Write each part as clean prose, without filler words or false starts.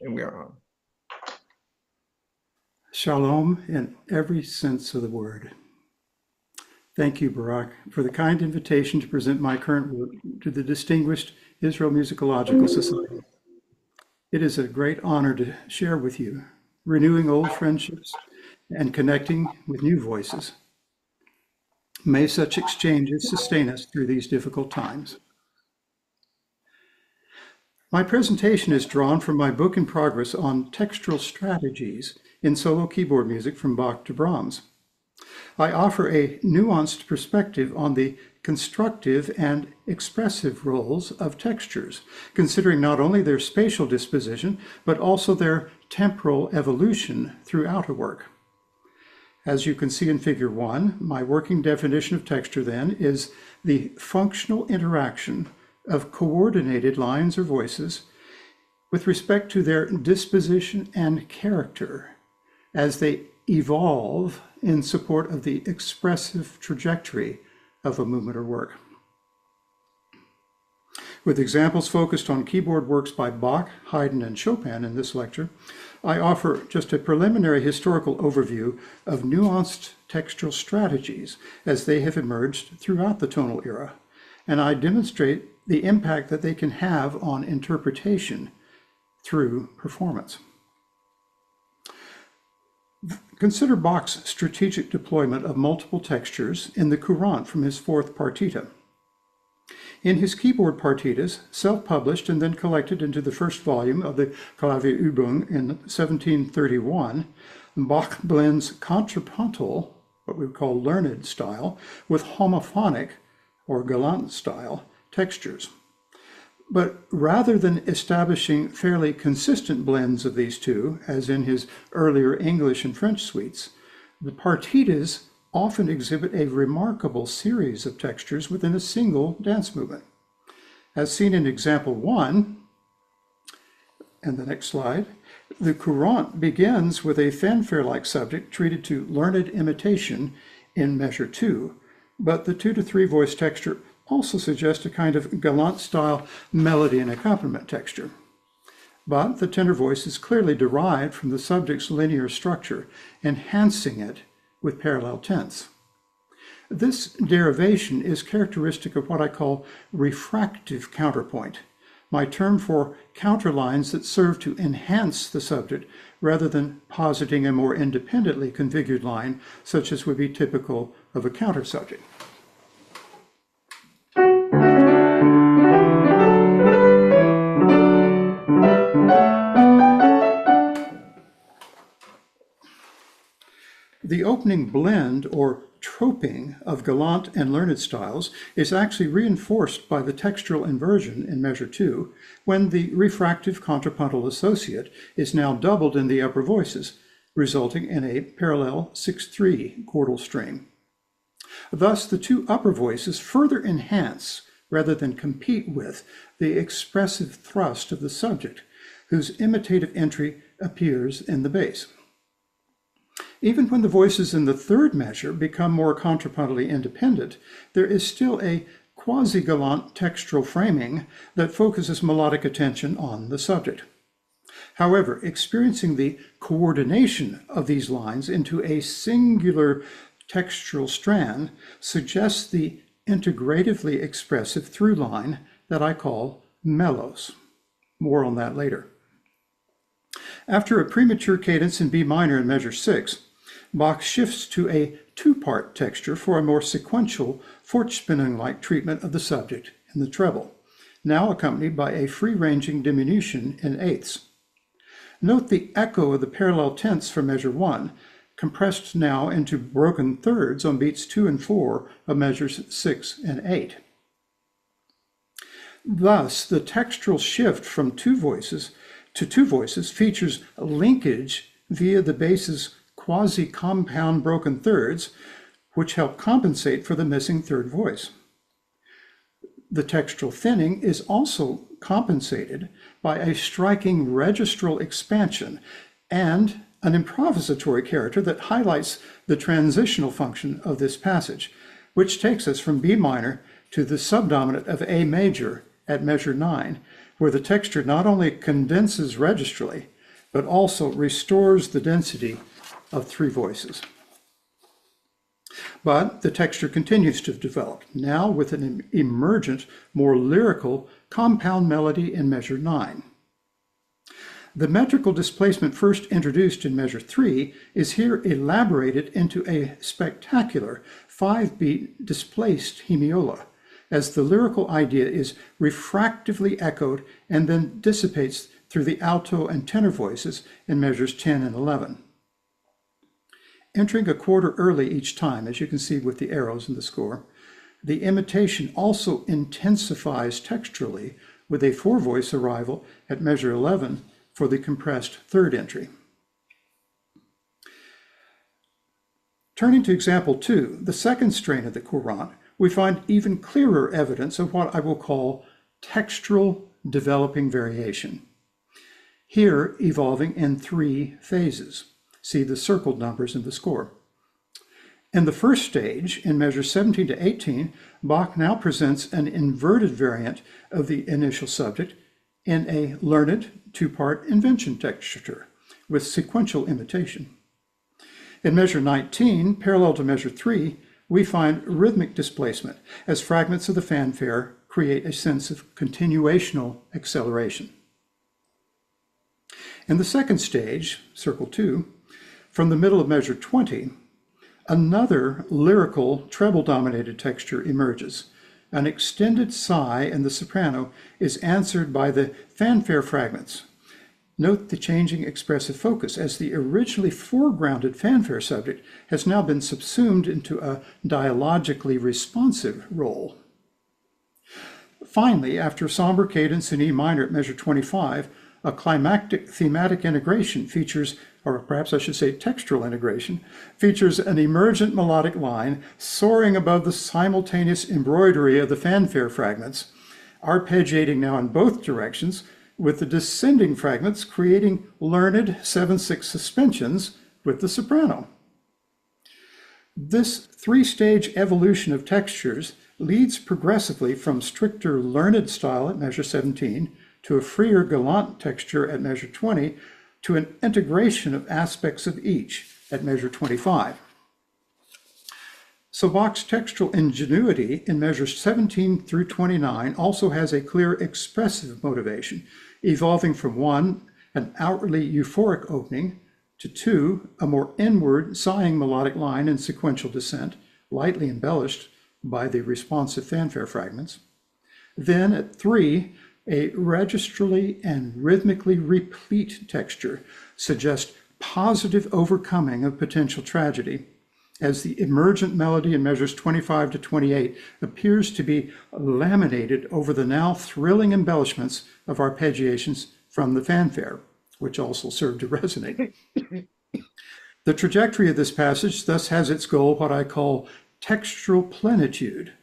And we are on. Shalom in every sense of the word. Thank you, Barak, for the kind invitation to present my current work to the distinguished Israel Musicological Society. It is a great honor to share with you, renewing old friendships and connecting with new voices. May such exchanges sustain us through these difficult times. My presentation is drawn from my book in progress on textural strategies in solo keyboard music from Bach to Brahms. I offer a nuanced perspective on the constructive and expressive roles of textures, considering not only their spatial disposition, but also their temporal evolution throughout a work. As you can see in Figure 1, my working definition of texture then is the functional interaction of coordinated lines or voices with respect to their disposition and character as they evolve in support of the expressive trajectory of a movement or work. With examples focused on keyboard works by Bach, Haydn, and Chopin in this lecture, I offer just a preliminary historical overview of nuanced textural strategies as they have emerged throughout the tonal era, and I demonstrate the impact that they can have on interpretation through performance. Consider Bach's strategic deployment of multiple textures in the Courant from his fourth partita. In his keyboard partitas, self-published and then collected into the first volume of the Klavierübung in 1731, Bach blends contrapuntal, what we would call learned style, with homophonic, or galant style, textures. But rather than establishing fairly consistent blends of these two, as in his earlier English and French suites, the partitas often exhibit a remarkable series of textures within a single dance movement. As seen in example 1, and the next slide, the Courant begins with a fanfare-like subject treated to learned imitation in measure 2, but the 2 to 3 voice texture also suggests a kind of galant style melody and accompaniment texture. But the tenor voice is clearly derived from the subject's linear structure, enhancing it with parallel tense. This derivation is characteristic of what I call refractive counterpoint, my term for counterlines that serve to enhance the subject rather than positing a more independently configured line, such as would be typical of a counter subject. The opening blend or troping of galant and learned styles is actually reinforced by the textural inversion in measure 2 when the refractive contrapuntal associate is now doubled in the upper voices, resulting in a parallel 6/3 chordal stream. Thus, the two upper voices further enhance rather than compete with the expressive thrust of the subject, whose imitative entry appears in the bass. Even when the voices in the third measure become more contrapuntally independent, there is still a quasi-galant textural framing that focuses melodic attention on the subject. However, experiencing the coordination of these lines into a singular textural strand suggests the integratively expressive through line that I call melos. More on that later. After a premature cadence in B minor in measure 6, Bach shifts to a two-part texture for a more sequential Fortspinning-like treatment of the subject in the treble, now accompanied by a free-ranging diminution in eighths. Note the echo of the parallel tense for measure 1, compressed now into broken thirds on beats 2 and 4 of measures 6 and 8. Thus, the textural shift from two voices to two voices features linkage via the bass's quasi-compound broken thirds, which help compensate for the missing third voice. The textural thinning is also compensated by a striking registral expansion and an improvisatory character that highlights the transitional function of this passage, which takes us from B minor to the subdominant of A major at measure 9, where the texture not only condenses registrally, but also restores the density of three voices. But the texture continues to develop, now with an emergent, more lyrical, compound melody in measure 9. The metrical displacement first introduced in measure 3 is here elaborated into a spectacular 5-beat displaced hemiola, as the lyrical idea is refractively echoed and then dissipates through the alto and tenor voices in measures 10 and 11. Entering a quarter early each time, as you can see with the arrows in the score, the imitation also intensifies texturally with a 4-voice arrival at measure 11 for the compressed third entry. Turning to example 2, the second strain of the courant, we find even clearer evidence of what I will call textural developing variation, here evolving in 3 phases. See the circled numbers in the score. In the first stage, in measures 17 to 18, Bach now presents an inverted variant of the initial subject in a learned 2-part invention texture with sequential imitation. In measure 19, parallel to measure 3, we find rhythmic displacement as fragments of the fanfare create a sense of continuational acceleration. In the second stage, circle 2, from the middle of measure 20, another lyrical treble-dominated texture emerges. An extended sigh in the soprano is answered by the fanfare fragments. Note the changing expressive focus, as the originally foregrounded fanfare subject has now been subsumed into a dialogically responsive role. Finally, after somber cadence in E minor at measure 25, a climactic thematic integration features, or perhaps I should say textural integration, features an emergent melodic line soaring above the simultaneous embroidery of the fanfare fragments, arpeggiating now in both directions, with the descending fragments creating learned 7/6 suspensions with the soprano. This 3-stage evolution of textures leads progressively from stricter learned style at measure 17 to a freer galant texture at measure 20 to an integration of aspects of each at measure 25. So Bach's textural ingenuity in measures 17 through 29 also has a clear expressive motivation, evolving from 1, an outwardly euphoric opening, to 2, a more inward sighing melodic line in sequential descent, lightly embellished by the responsive fanfare fragments. Then at 3, a registrally and rhythmically replete texture suggests positive overcoming of potential tragedy, as the emergent melody in measures 25 to 28 appears to be laminated over the now thrilling embellishments of arpeggiations from the fanfare, which also serve to resonate. The trajectory of this passage thus has its goal, what I call textural plenitude,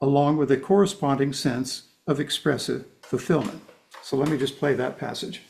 along with a corresponding sense of expressive fulfillment. So let me just play that passage.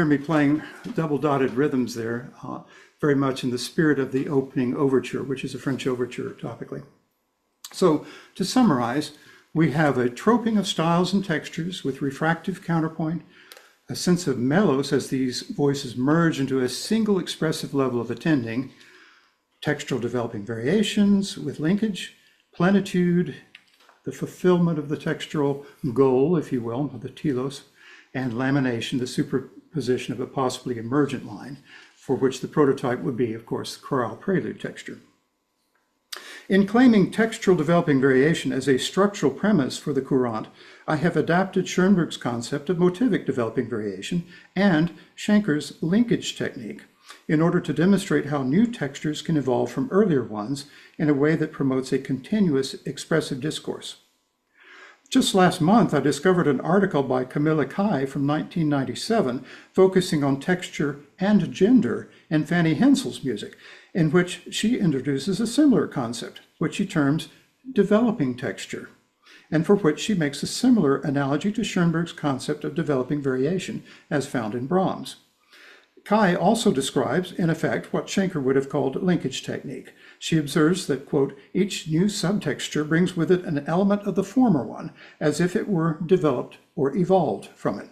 Me playing double-dotted rhythms there, very much in the spirit of the opening overture, which is a French overture topically. So to summarize, we have a troping of styles and textures with refractive counterpoint, a sense of melos as these voices merge into a single expressive level of attending, textural developing variations with linkage, plenitude, the fulfillment of the textural goal, if you will, of the telos, and lamination, the superposition of a possibly emergent line, for which the prototype would be, of course, the chorale prelude texture. In claiming textural developing variation as a structural premise for the courant, I have adapted Schoenberg's concept of motivic developing variation and Schenker's linkage technique in order to demonstrate how new textures can evolve from earlier ones in a way that promotes a continuous expressive discourse. Just last month, I discovered an article by Camilla Kai from 1997 focusing on texture and gender in Fanny Hensel's music, in which she introduces a similar concept, which she terms developing texture, and for which she makes a similar analogy to Schoenberg's concept of developing variation as found in Brahms. Kai also describes, in effect, what Schenker would have called linkage technique. She observes that, quote, each new subtexture brings with it an element of the former one, as if it were developed or evolved from it.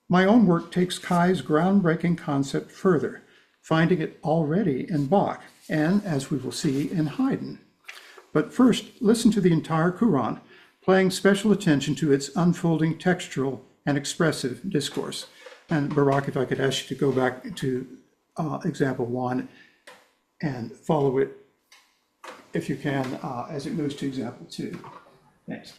My own work takes Kai's groundbreaking concept further, finding it already in Bach, and, as we will see, in Haydn. But first, listen to the entire Courant, paying special attention to its unfolding textural and expressive discourse. And Barak, if I could ask you to go back to example 1 and follow it, if you can, as it moves to example 2. Thanks.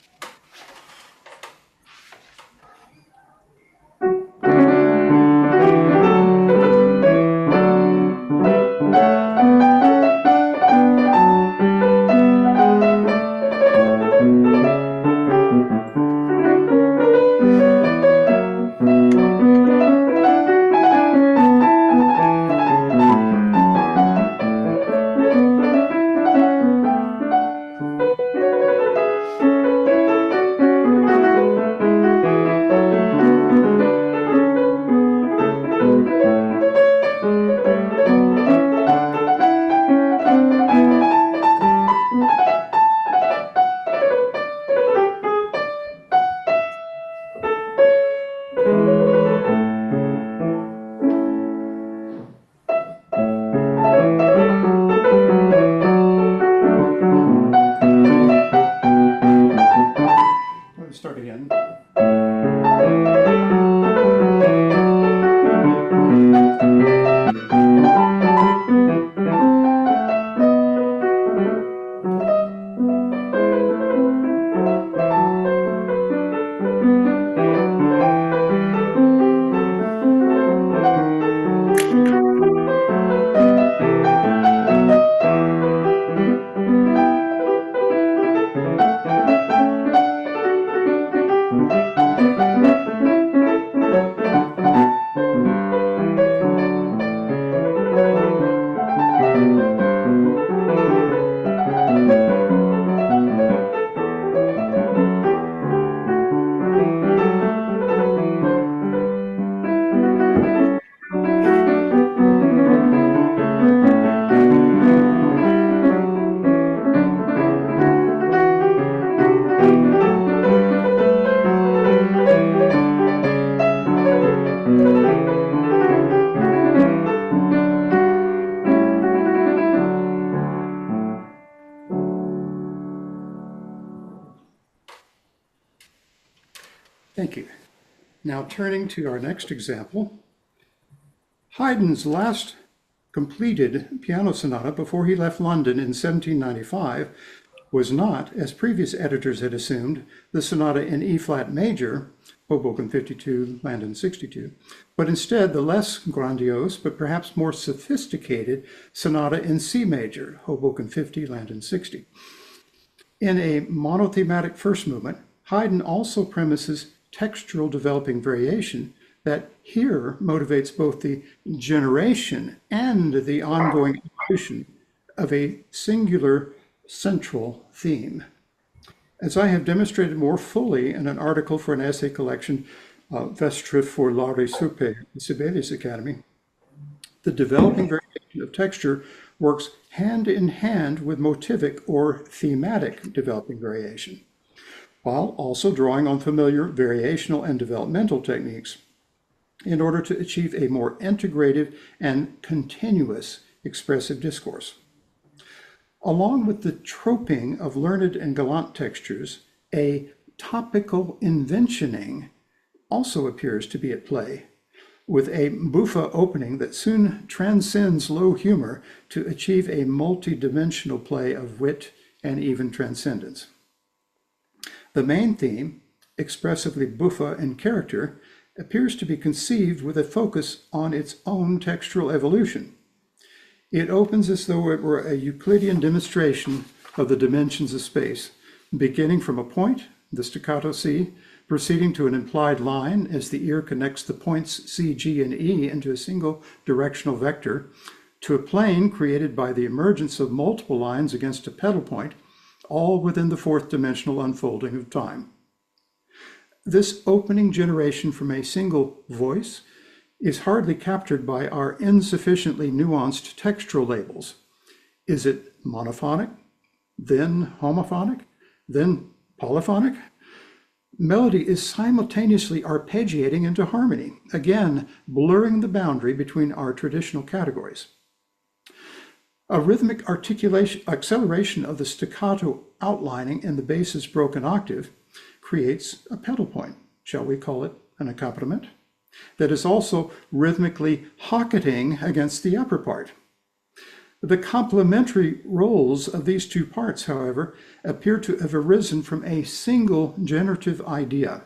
Start again. Thank you. Now turning to our next example, Haydn's last completed piano sonata before he left London in 1795 was not, as previous editors had assumed, the sonata in E-flat major, Hoboken 52, Landon 62, but instead the less grandiose but perhaps more sophisticated sonata in C major, Hoboken 50, Landon 60. In a monothematic first movement, Haydn also premises textural developing variation that here motivates both the generation and the ongoing evolution of a singular central theme. As I have demonstrated more fully in an article for an essay collection, Festschrift for Laude Suppe at the Sibelius Academy, the developing variation of texture works hand in hand with motivic or thematic developing variation, while also drawing on familiar variational and developmental techniques in order to achieve a more integrative and continuous expressive discourse. Along with the troping of learned and gallant textures, a topical inventioning also appears to be at play, with a buffa opening that soon transcends low humor to achieve a multi-dimensional play of wit and even transcendence. The main theme, expressively buffa in character, appears to be conceived with a focus on its own textural evolution. It opens as though it were a Euclidean demonstration of the dimensions of space, beginning from a point, the staccato C, proceeding to an implied line as the ear connects the points C, G, and E into a single directional vector, to a plane created by the emergence of multiple lines against a pedal point, all within the fourth dimensional unfolding of time. This opening generation from a single voice is hardly captured by our insufficiently nuanced textural labels. Is it monophonic, then homophonic, then polyphonic? Melody is simultaneously arpeggiating into harmony, again blurring the boundary between our traditional categories. A rhythmic acceleration of the staccato outlining in the bass's broken octave creates a pedal point, shall we call it an accompaniment, that is also rhythmically hocketing against the upper part. The complementary roles of these two parts, however, appear to have arisen from a single generative idea,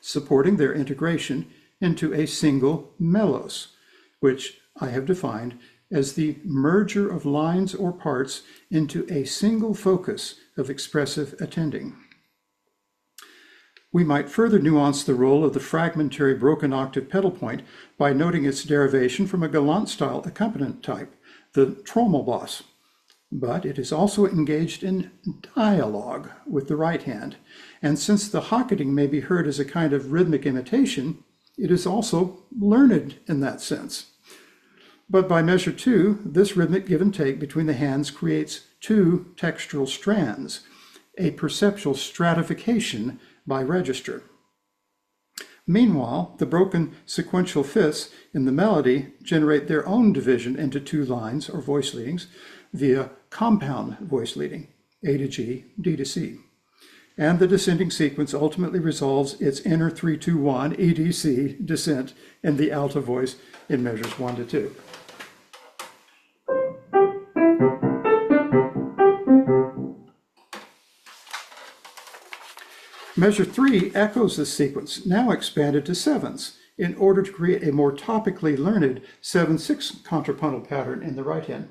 supporting their integration into a single melos, which I have defined as the merger of lines or parts into a single focus of expressive attending. We might further nuance the role of the fragmentary broken octave pedal point by noting its derivation from a galant-style accompaniment type, the trommelbass, but it is also engaged in dialogue with the right hand, and since the hocketing may be heard as a kind of rhythmic imitation, it is also learned in that sense. But by measure 2, this rhythmic give and take between the hands creates two textural strands, a perceptual stratification by register. Meanwhile, the broken sequential fifths in the melody generate their own division into two lines or voice leadings via compound voice leading, A to G, D to C. And the descending sequence ultimately resolves its inner 3-2-1 EDC descent in the alto voice in measures 1 to 2. Measure 3 echoes this sequence, now expanded to sevenths, in order to create a more topically learned 7-6 contrapuntal pattern in the right hand.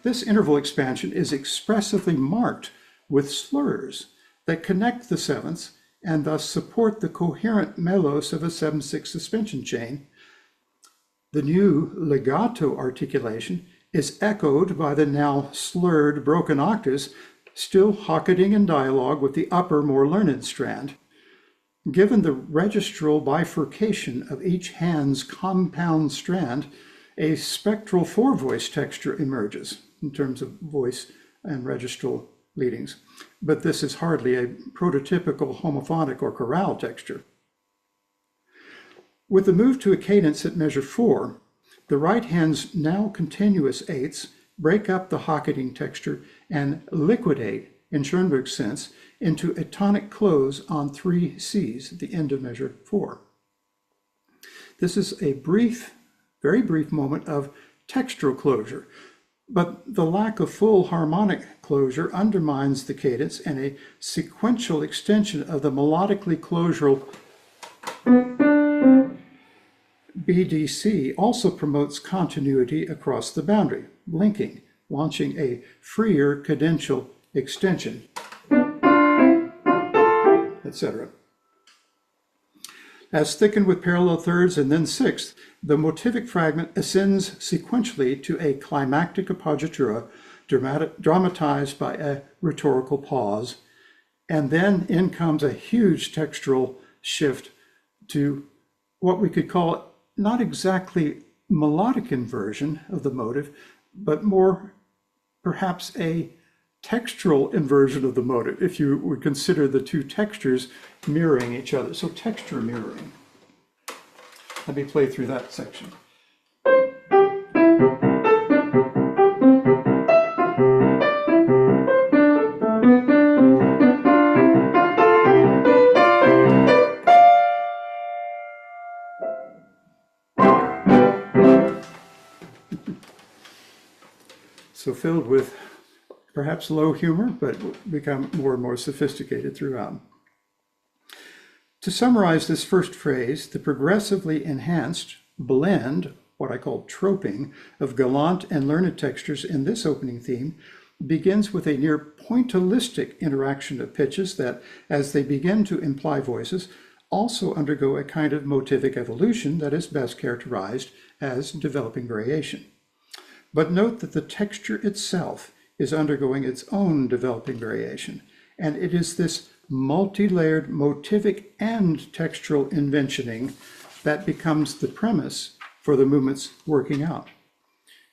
This interval expansion is expressively marked with slurs that connect the sevenths and thus support the coherent melos of a 7-6 suspension chain. The new legato articulation is echoed by the now slurred broken octaves, still hocketing in dialogue with the upper, more learned strand. Given the registral bifurcation of each hand's compound strand, a spectral four-voice texture emerges in terms of voice and registral leadings. But this is hardly a prototypical homophonic or chorale texture. With the move to a cadence at measure 4, the right hand's now continuous eighths break up the hocketing texture and liquidate, in Schoenberg's sense, into a tonic close on 3 Cs at the end of measure 4. This is a brief, very brief moment of textural closure, but the lack of full harmonic closure undermines the cadence, and a sequential extension of the melodically closural BDC also promotes continuity across the boundary, linking, launching a freer cadential extension, etc. As thickened with parallel thirds and then sixths, the motivic fragment ascends sequentially to a climactic appoggiatura dramatized by a rhetorical pause, and then in comes a huge textural shift to what we could call not exactly melodic inversion of the motive, but more perhaps a textural inversion of the motive, if you would consider the two textures mirroring each other. So texture mirroring. Let me play through that section. So filled with perhaps low humor, but become more and more sophisticated throughout. To summarize this first phrase, the progressively enhanced blend, what I call troping, of gallant and learned textures in this opening theme begins with a near pointillistic interaction of pitches that, as they begin to imply voices, also undergo a kind of motivic evolution that is best characterized as developing variation. But note that the texture itself is undergoing its own developing variation, and it is this multi-layered motivic and textural inventioning that becomes the premise for the movement's working out.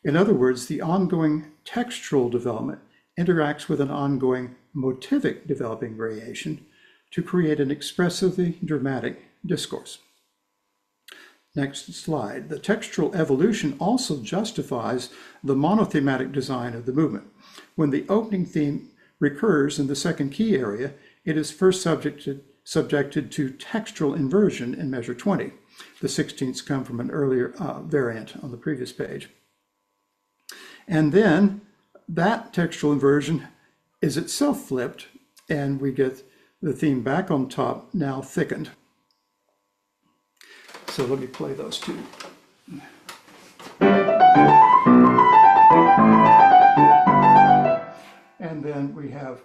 In other words, the ongoing textural development interacts with an ongoing motivic developing variation to create an expressively dramatic discourse. Next slide. The textural evolution also justifies the monothematic design of the movement. When the opening theme recurs in the second key area, it is first subjected to textural inversion in measure 20. The 16ths come from an earlier variant on the previous page. And then that textual inversion is itself flipped, and we get the theme back on top, now thickened. So let me play those two. And then we have,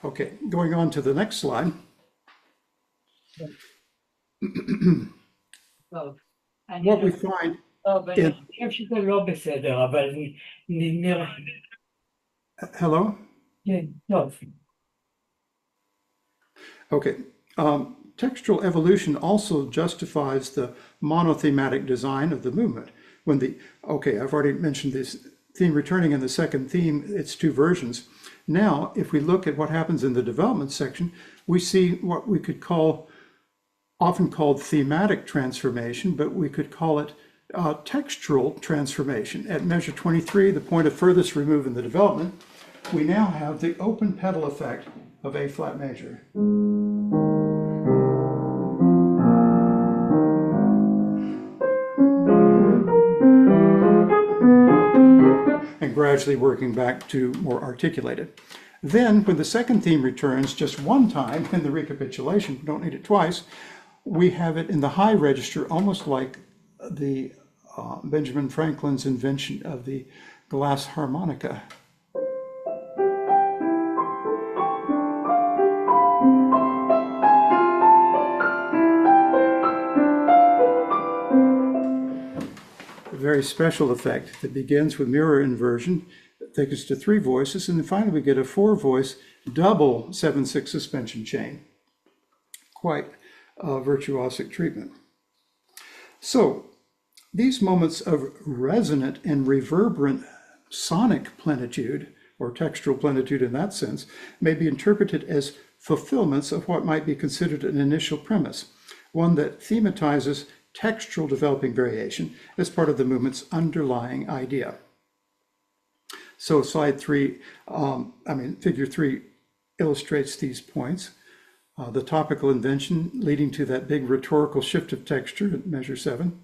okay, going on to the next slide. What we find in, hello? Okay. Textual evolution also justifies the monothematic design of the movement. When the, okay, I've already mentioned this theme returning in the second theme, it's two versions. Now, if we look at what happens in the development section, we see what we could call, often called thematic transformation, but we could call it textural transformation. At measure 23, the point of furthest remove in the development, we now have the open pedal effect of A flat major. And gradually working back to more articulated. Then, when the second theme returns just one time in the recapitulation, don't need it twice, we have it in the high register, almost like the Benjamin Franklin's invention of the glass harmonica. A very special effect that begins with mirror inversion, that takes us to 3 voices, and then finally we get a 4-voice double 7/6 suspension chain. Quite a virtuosic treatment. So these moments of resonant and reverberant sonic plenitude, or textural plenitude in that sense, may be interpreted as fulfillments of what might be considered an initial premise, one that thematizes textural developing variation as part of the movement's underlying idea. So slide 3, figure 3 illustrates these points. The topical invention leading to that big rhetorical shift of texture at measure 7.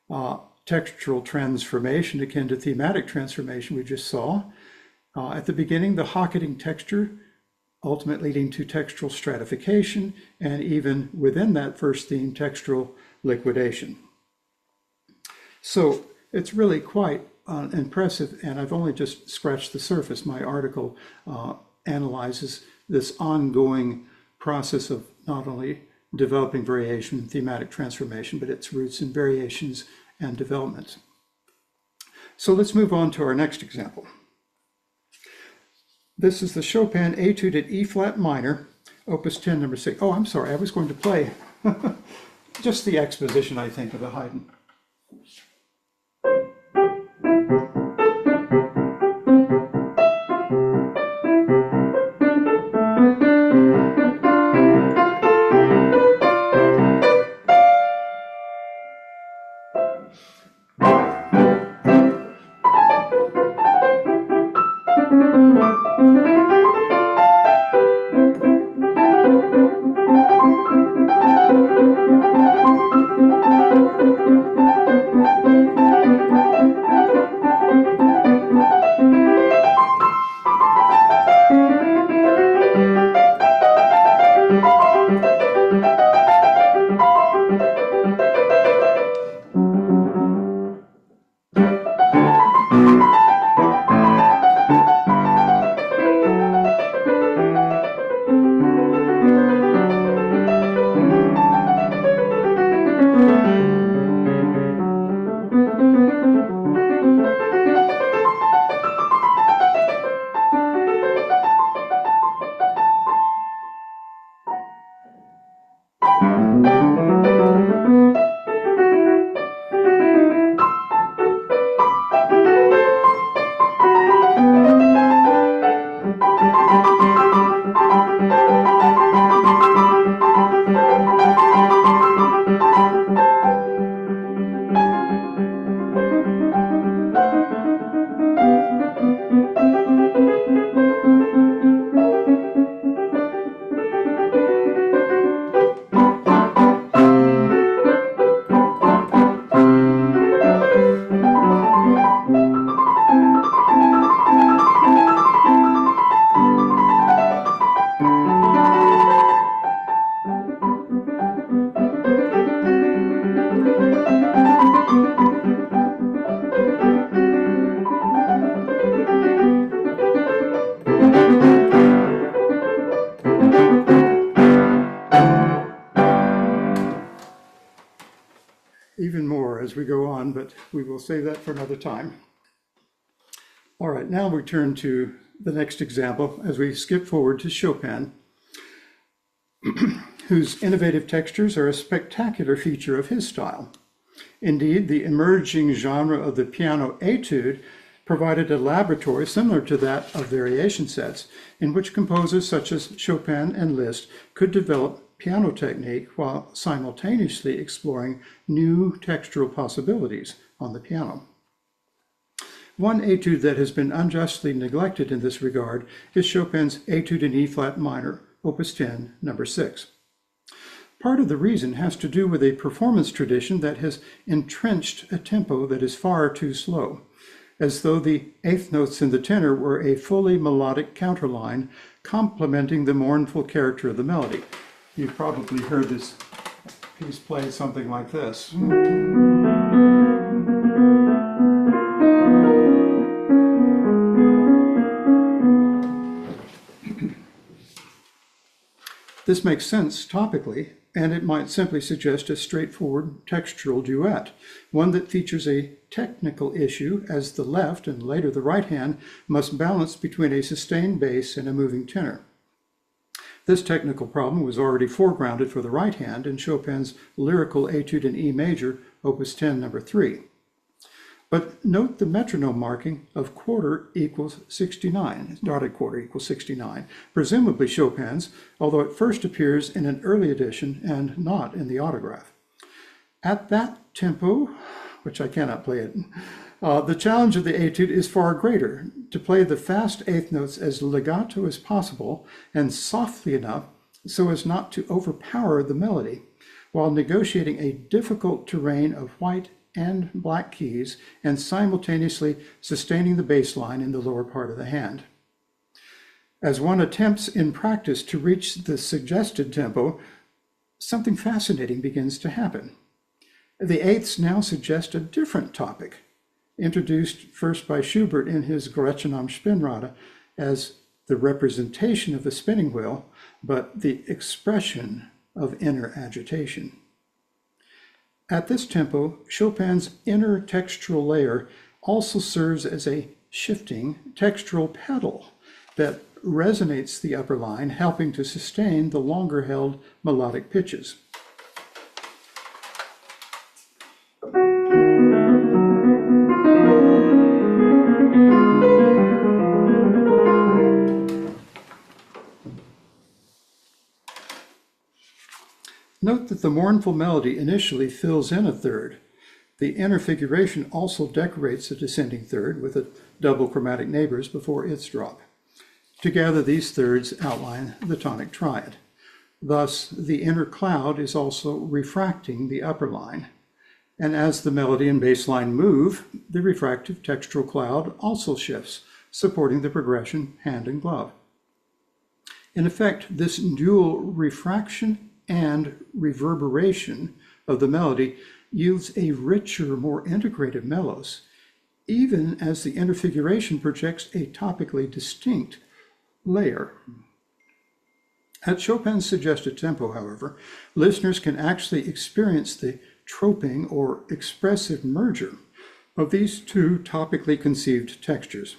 Textural transformation akin to thematic transformation we just saw. At the beginning, the Hocketing texture, ultimately leading to textural stratification, and even within that first theme, textural liquidation. So it's really quite impressive, and I've only just scratched the surface. My article analyzes this ongoing process of not only developing variation and thematic transformation, but its roots in variations and developments. So let's move on to our next example. This is the Chopin Etude at E flat minor, opus 10, number 6. Oh, I'm sorry, I was going to play just the exposition, I think, of the Haydn. even more as we go on, but we will save that for another time. All right, now we turn to the next example as we skip forward to Chopin, whose innovative textures are a spectacular feature of his style. Indeed, the emerging genre of the piano etude provided a laboratory similar to that of variation sets, in which composers such as Chopin and Liszt could develop piano technique while simultaneously exploring new textural possibilities on the piano. One etude that has been unjustly neglected in this regard is Chopin's Etude in E-flat minor, Opus 10, number 6. Part of the reason has to do with a performance tradition that has entrenched a tempo that is far too slow, as though the eighth notes in the tenor were a fully melodic counterline complementing the mournful character of the melody. You've probably heard this piece played something like this. This makes sense topically, and it might simply suggest a straightforward textural duet, one that features a technical issue as the left and later the right hand must balance between a sustained bass and a moving tenor. This technical problem was already foregrounded for the right hand in Chopin's lyrical Etude in E major, Opus 10, number 3. But note the metronome marking of quarter equals 69, dotted quarter equals 69, presumably Chopin's, although it first appears in an early edition and not in the autograph. At that tempo, which I cannot play it, the challenge of the etude is far greater, to play the fast eighth notes as legato as possible and softly enough so as not to overpower the melody, while negotiating a difficult terrain of white and black keys and simultaneously sustaining the bass line in the lower part of the hand. As one attempts in practice to reach the suggested tempo, something fascinating begins to happen. The eighths now suggest a different topic, introduced first by Schubert in his Gretchen am Spinnrad as the representation of the spinning wheel, but the expression of inner agitation. At this tempo, Chopin's inner textural layer also serves as a shifting textural pedal that resonates the upper line, helping to sustain the longer-held melodic pitches. Note that the mournful melody initially fills in a third. The inner figuration also decorates a descending third with a double chromatic neighbors before its drop. Together, these thirds outline the tonic triad. Thus, the inner cloud is also refracting the upper line. And as the melody and bass line move, the refractive textural cloud also shifts, supporting the progression hand and glove. In effect, this dual refraction and reverberation of the melody yields a richer, more integrated melos, even as the inner figuration projects a topically distinct layer. At Chopin's suggested tempo, however, listeners can actually experience the troping or expressive merger of these two topically conceived textures.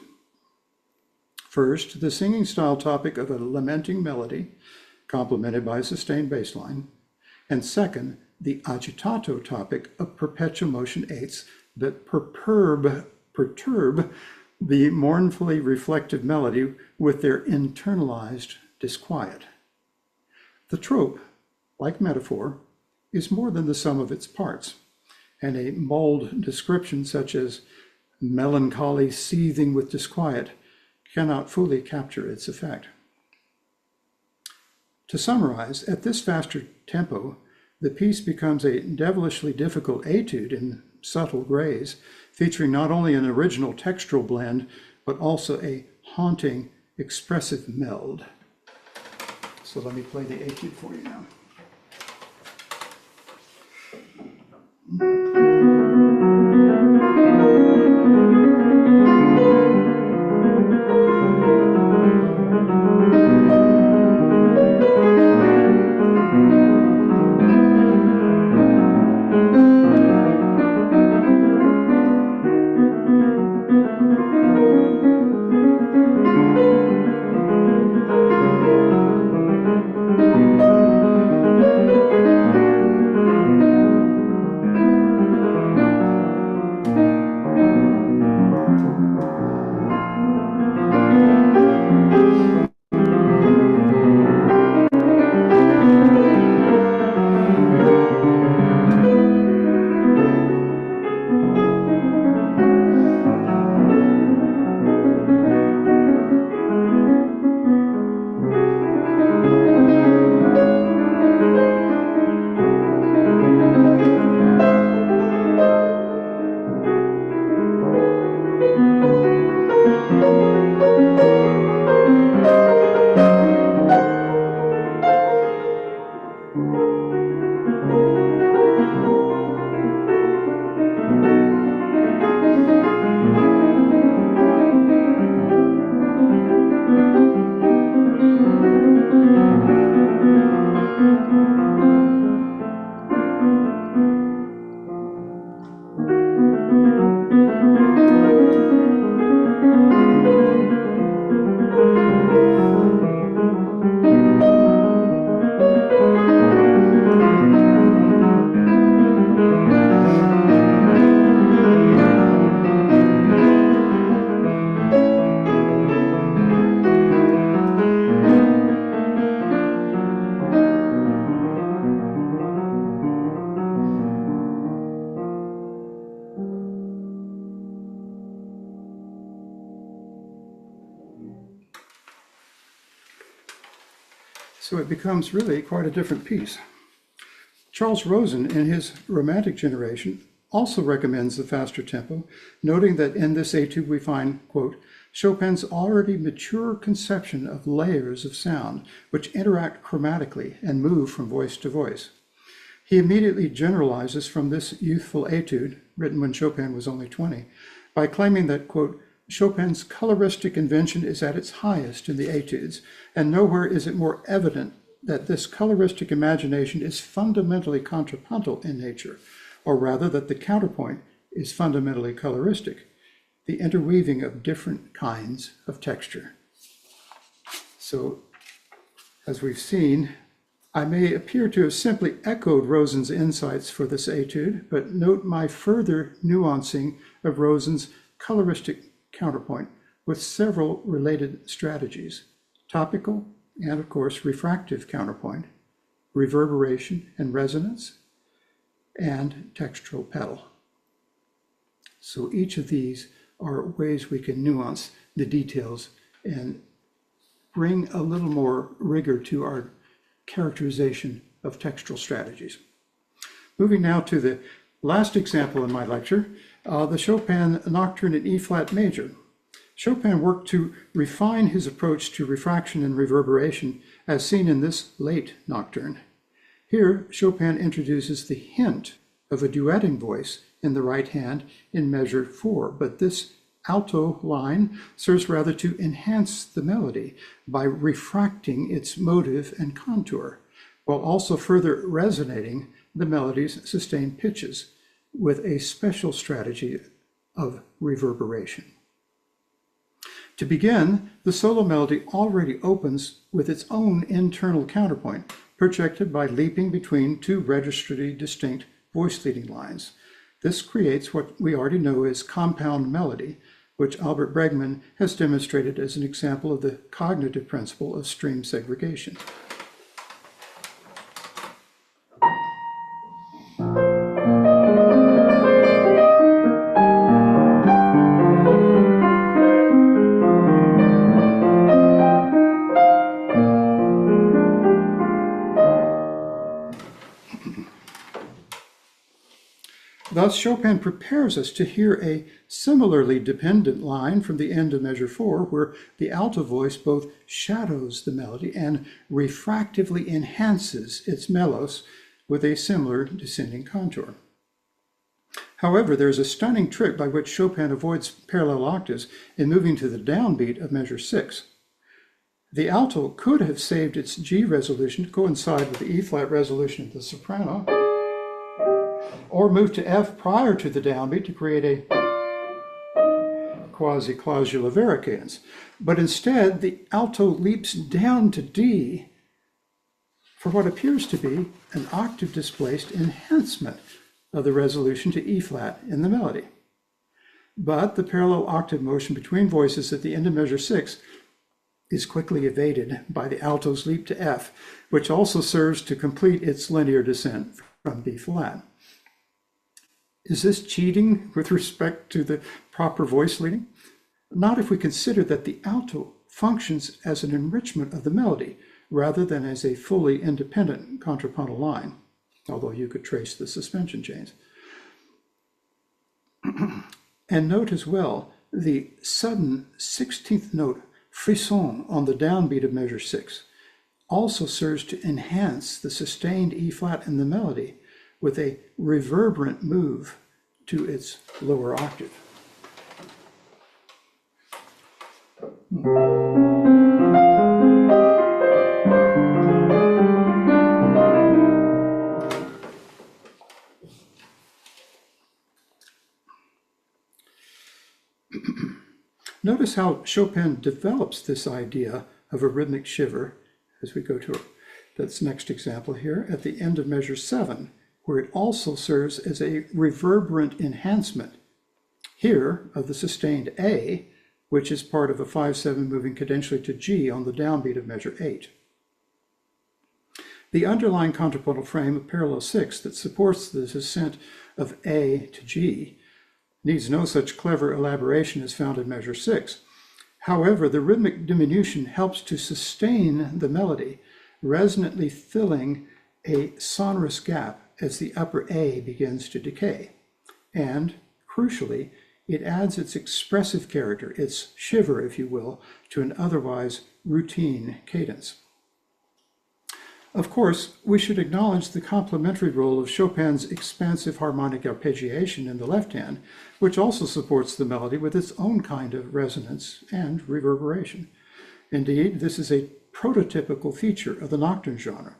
First, the singing style topic of a lamenting melody, complemented by a sustained bass line, and second, the agitato topic of perpetual motion eighths that perturb the mournfully reflective melody with their internalized disquiet. The trope, like metaphor, is more than the sum of its parts, and a mulled description such as melancholy seething with disquiet cannot fully capture its effect. To summarize, at this faster tempo, the piece becomes a devilishly difficult etude in subtle grays, featuring not only an original textural blend, but also a haunting, expressive meld. So let me play the etude for you now. So it becomes really quite a different piece. Charles Rosen, in his Romantic generation, also recommends the faster tempo, noting that in this etude we find, quote, Chopin's already mature conception of layers of sound which interact chromatically and move from voice to voice. He immediately generalizes from this youthful etude, written when Chopin was only 20, by claiming that, quote, Chopin's coloristic invention is at its highest in the etudes, and nowhere is it more evident that this coloristic imagination is fundamentally contrapuntal in nature, or rather that the counterpoint is fundamentally coloristic, the interweaving of different kinds of texture. So, as we've seen, I may appear to have simply echoed Rosen's insights for this etude, but note my further nuancing of Rosen's coloristic counterpoint with several related strategies: topical and, of course, refractive counterpoint, reverberation and resonance, and textural pedal. So each of these are ways we can nuance the details and bring a little more rigor to our characterization of textural strategies. Moving now to the last example in my lecture, the Chopin Nocturne in E-flat major. Chopin worked to refine his approach to refraction and reverberation as seen in this late nocturne. Here, Chopin introduces the hint of a duetting voice in the right hand in measure 4, but this alto line serves rather to enhance the melody by refracting its motive and contour, while also further resonating the melody's sustained pitches with a special strategy of reverberation. To begin, the solo melody already opens with its own internal counterpoint, projected by leaping between two registrally distinct voice leading lines. This creates what we already know as compound melody, which Albert Bregman has demonstrated as an example of the cognitive principle of stream segregation. Thus, Chopin prepares us to hear a similarly dependent line from the end of measure 4, where the alto voice both shadows the melody and refractively enhances its melos with a similar descending contour. However, there's a stunning trick by which Chopin avoids parallel octaves in moving to the downbeat of measure 6. The alto could have saved its G resolution to coincide with the E-flat resolution of the soprano, or move to F prior to the downbeat to create a quasi-clausular varicans. But instead, the alto leaps down to D for what appears to be an octave-displaced enhancement of the resolution to E-flat in the melody. But the parallel octave motion between voices at the end of measure 6 is quickly evaded by the alto's leap to F, which also serves to complete its linear descent from B-flat. Is this cheating with respect to the proper voice leading? Not if we consider that the alto functions as an enrichment of the melody rather than as a fully independent contrapuntal line, although you could trace the suspension chains. And note as well the sudden 16th note frisson on the downbeat of measure 6 also serves to enhance the sustained E-flat in the melody with a reverberant move to its lower octave. Notice how Chopin develops this idea of a rhythmic shiver as we go to this next example here at the end of measure 7, where it also serves as a reverberant enhancement here of the sustained A, which is part of a 5/7 moving cadentially to G on the downbeat of measure 8. The underlying contrapuntal frame of parallel 6 that supports the descent of A to G needs no such clever elaboration as found in measure 6. However, the rhythmic diminution helps to sustain the melody resonantly filling a sonorous gap as the upper A begins to decay. And, crucially, it adds its expressive character, its shiver, if you will, to an otherwise routine cadence. Of course, we should acknowledge the complementary role of Chopin's expansive harmonic arpeggiation in the left hand, which also supports the melody with its own kind of resonance and reverberation. Indeed, this is a prototypical feature of the nocturne genre.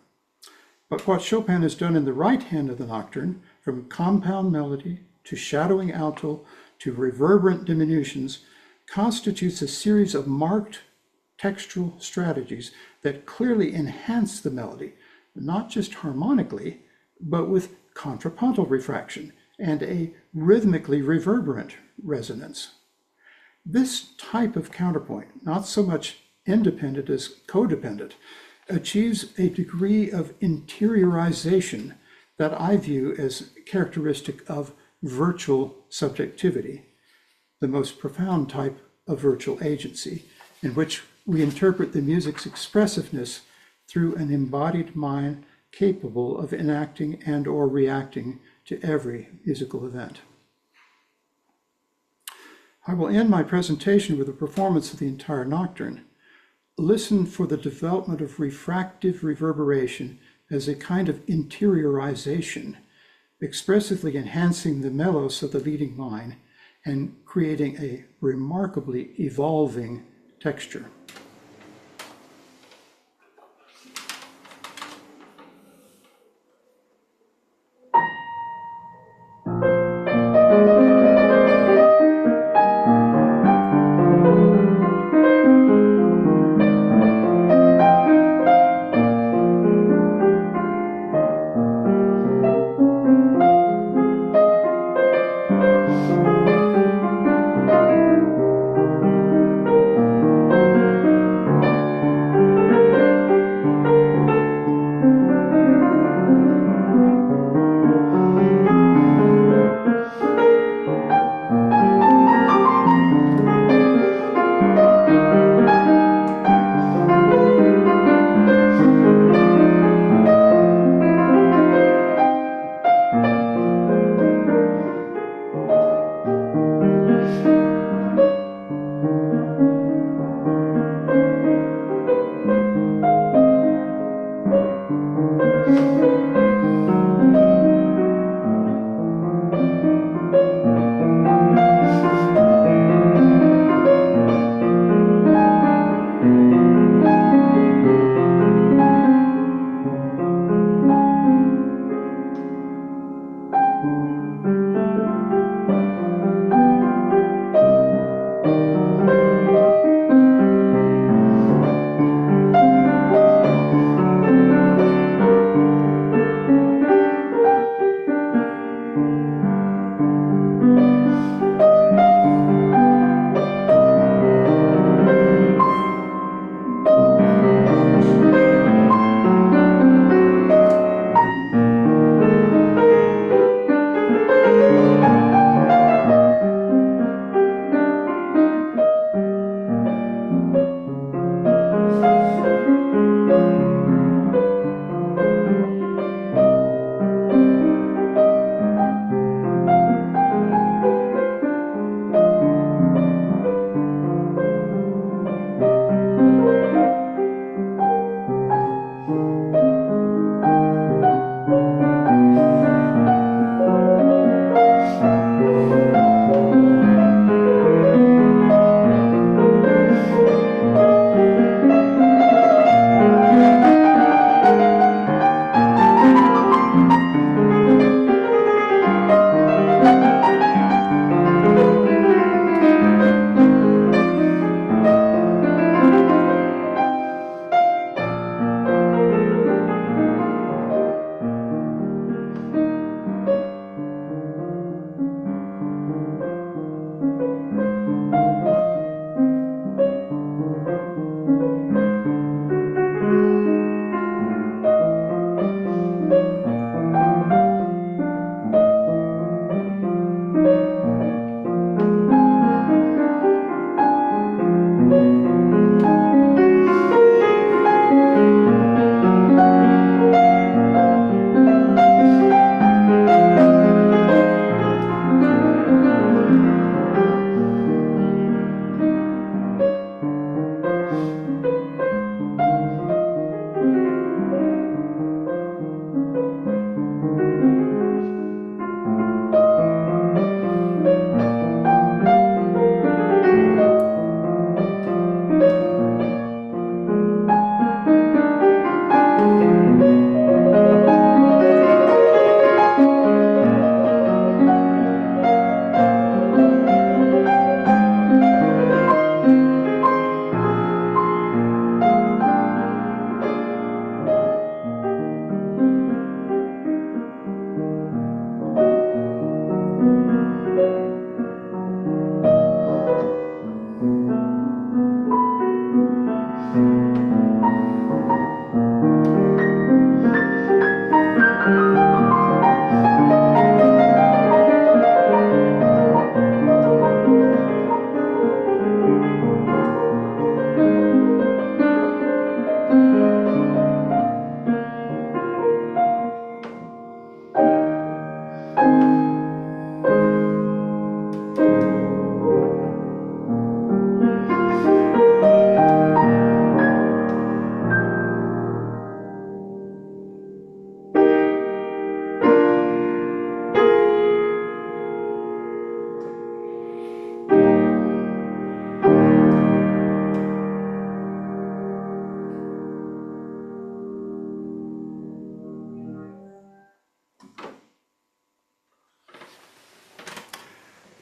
But what Chopin has done in the right hand of the nocturne, from compound melody to shadowing alto to reverberant diminutions, constitutes a series of marked textural strategies that clearly enhance the melody, not just harmonically, but with contrapuntal refraction and a rhythmically reverberant resonance. This type of counterpoint, not so much independent as codependent, achieves a degree of interiorization that I view as characteristic of virtual subjectivity, the most profound type of virtual agency, in which we interpret the music's expressiveness through an embodied mind capable of enacting and or reacting to every musical event. I will end my presentation with a performance of the entire nocturne. Listen for the development of refractive reverberation as a kind of interiorization, expressively enhancing the melos of the leading line and creating a remarkably evolving texture.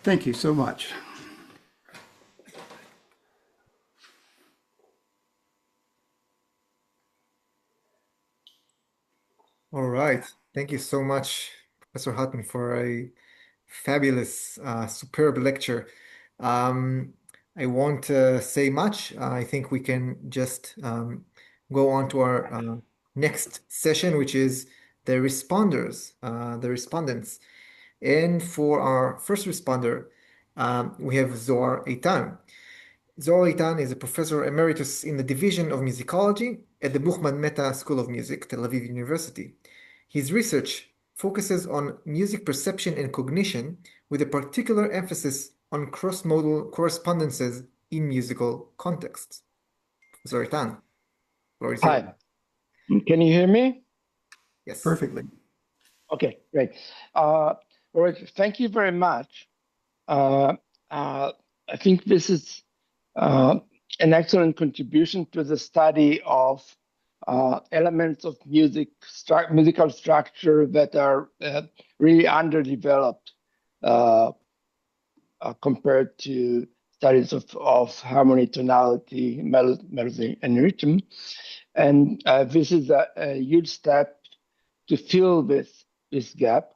Thank you so much. All right. Thank you so much, Professor Hatten, for a fabulous, superb lecture. Um, I won't say much. I think we can just go on to our next session, which is the the respondents. And for our first responder, we have Zohar Eitan. Zohar Eitan is a professor emeritus in the Division of Musicology at the Buchman-Mehta School of Music, Tel Aviv University. His research focuses on music perception and cognition with a particular emphasis on cross-modal correspondences in musical contexts. Professor Eitan, floor is yours. Hi, can you hear me? Yes. Perfectly. Okay, great. All right, thank you very much. Uh, I think this is an excellent contribution to the study of elements of musical structure that are really underdeveloped compared to studies of harmony, tonality, melody, and rhythm. And this is a huge step to fill this gap.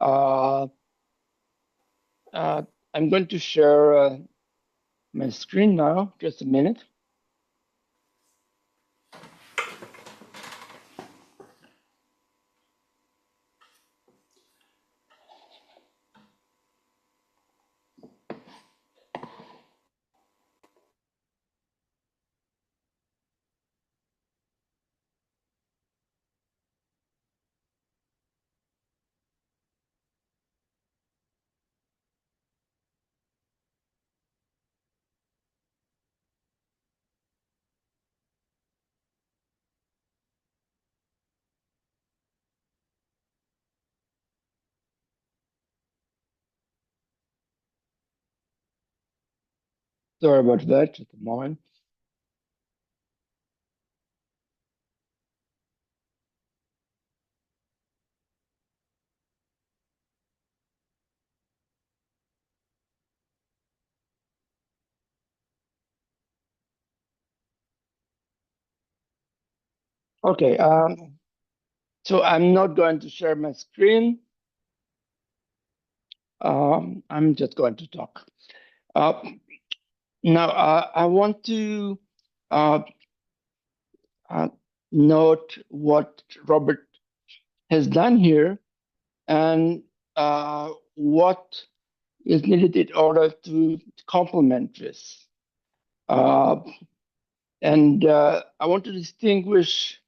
I'm going to share my screen now, just a minute. Sorry about that at the moment. Okay, so I'm not going to share my screen. I'm just going to talk. Uh, Now, I want to uh, uh, note what Robert has done here and what is needed in order to complement this. Uh, and I want to distinguish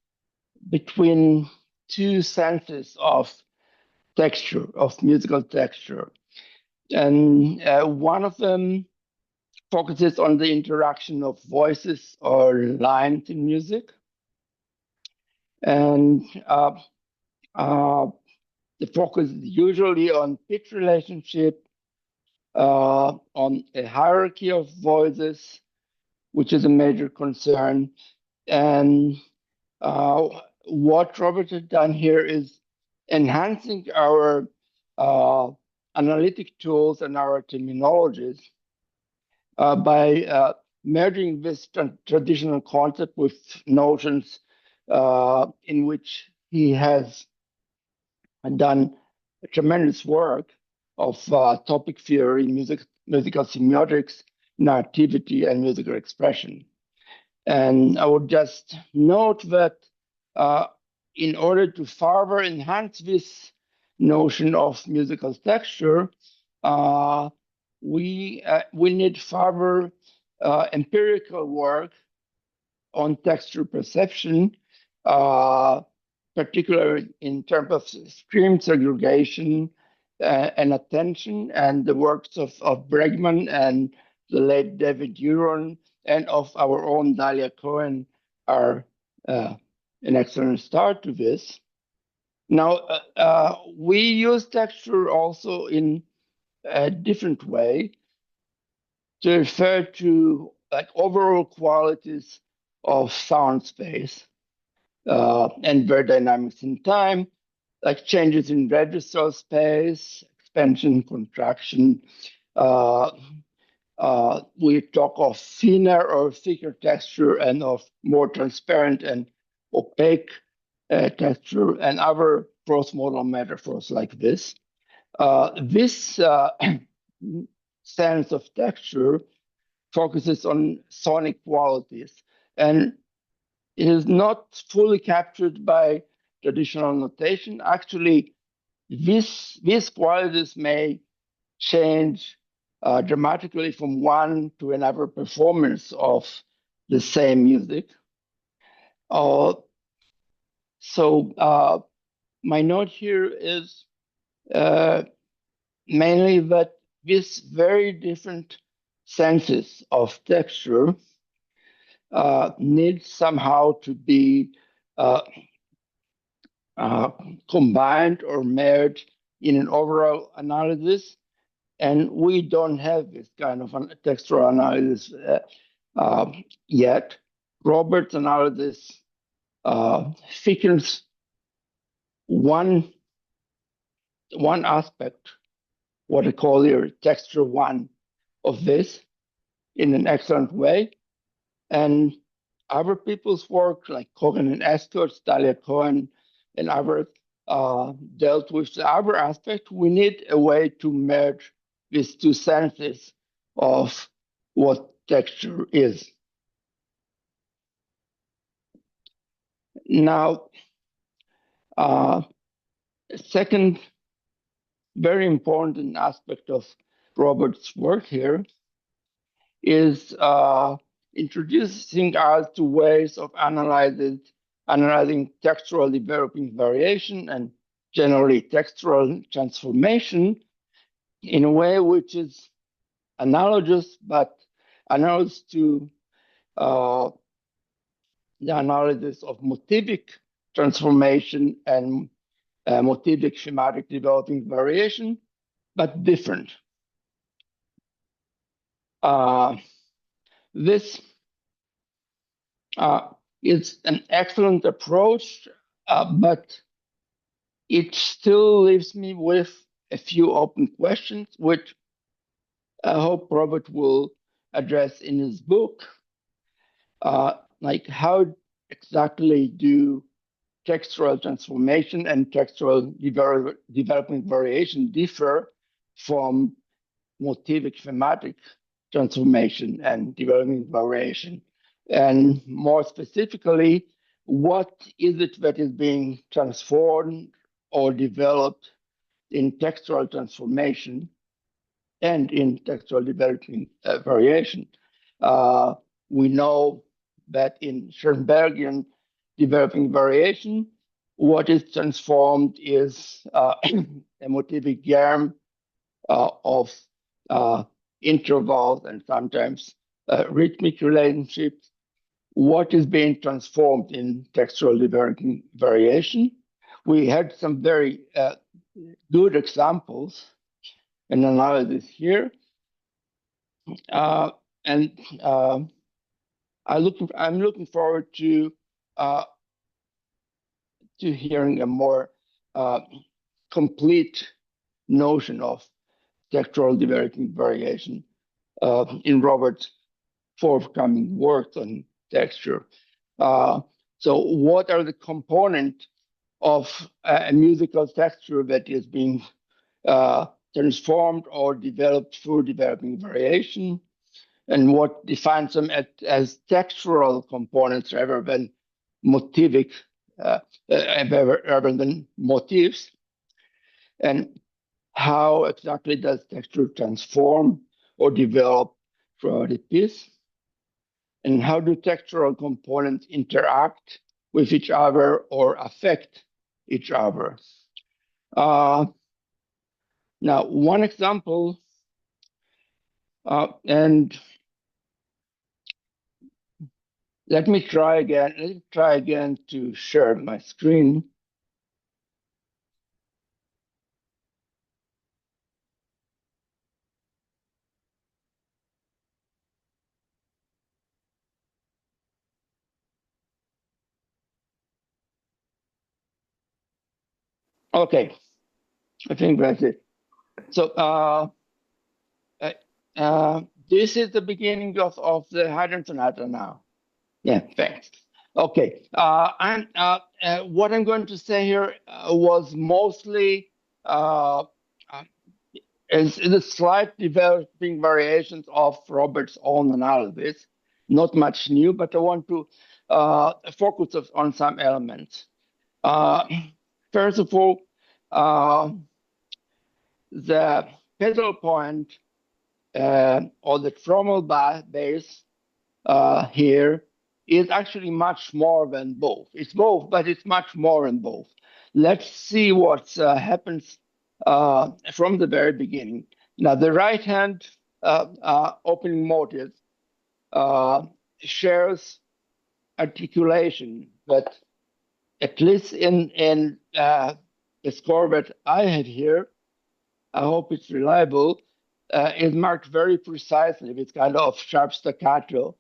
between two senses of texture, of musical texture. And one of them focuses on the interaction of voices or lines in music. And uh, the focus is usually on pitch relationship, on a hierarchy of voices, which is a major concern. And uh, what Robert has done here is enhancing our analytic tools and our terminologies by merging this traditional concept with notions in which he has done tremendous work of topic theory, musical semiotics, narrativity, and musical expression. And I would just note that uh, in order to further enhance this notion of musical texture, we need further empirical work on texture perception, uh, particularly in terms of stream segregation and attention, and the works of Bregman and the late David Huron and of our own Dalia Cohen are an excellent start to this. Now, we use texture also in a different way to refer to like overall qualities of sound space and their dynamics in time, like changes in registral space, expansion, contraction, Uh, we talk of thinner or thicker texture and of more transparent and opaque texture and other cross-modal metaphors like this. This sense of texture focuses on sonic qualities, and it is not fully captured by traditional notation. Actually, these qualities may change dramatically from one to another performance of the same music. Uh, so my note here is mainly that these very different senses of texture need somehow to be uh, uh, combined or merged in an overall analysis. And we don't have this kind of textual analysis yet. Robert's analysis thickens one aspect, what I call here texture one of this, in an excellent way. And other people's work, like Cohen and Esther, Dalia Cohen, and others, dealt with the other aspect. We need a way to merge these two senses of what texture is. Now, second very important aspect of Robert's work here is introducing us to ways of analyzing textual developing variation and generally textual transformation in a way which is analogous, but analogous to the analysis of motivic transformation and motivic schematic developing variation, but different. This is an excellent approach, but it still leaves me with a few open questions, which I hope Robert will address in his book. Like, how exactly do textual transformation and textual development variation differ from motivic thematic transformation and development variation? And more specifically, what is it that is being transformed or developed in textual transformation and in textual development variation? We know that in Schoenbergian developing variation, what is transformed is a motivic germ of intervals and sometimes rhythmic relationships. What is being transformed in textual developing variation? We had some very good examples and analysis here. And I'm looking forward to hearing a more complete notion of textual developing variation in Robert's forthcoming works on texture. So what are the components of a musical texture that is being transformed or developed through developing variation, and what defines them as textural components rather than motivic, rather than motifs, and how exactly does texture transform or develop throughout the piece, and how do textural components interact with each other or affect each other. Now, one example, and let me try again to share my screen. Okay, I think that's it. So this is the beginning of the Haydn sonata now. Yeah, thanks. Okay, and what I'm going to say here was mostly uh, uh, is the slight developing variations of Robert's own analysis. Not much new, but I want to focus on some elements. Uh, First of all, the pedal point or the trommel bass here is actually much more than both. It's both, but it's much more than both. Let's see what happens from the very beginning. Now, the right hand opening motive shares articulation, but at least in the score that I have here, I hope it's reliable, is marked very precisely with kind of sharp staccato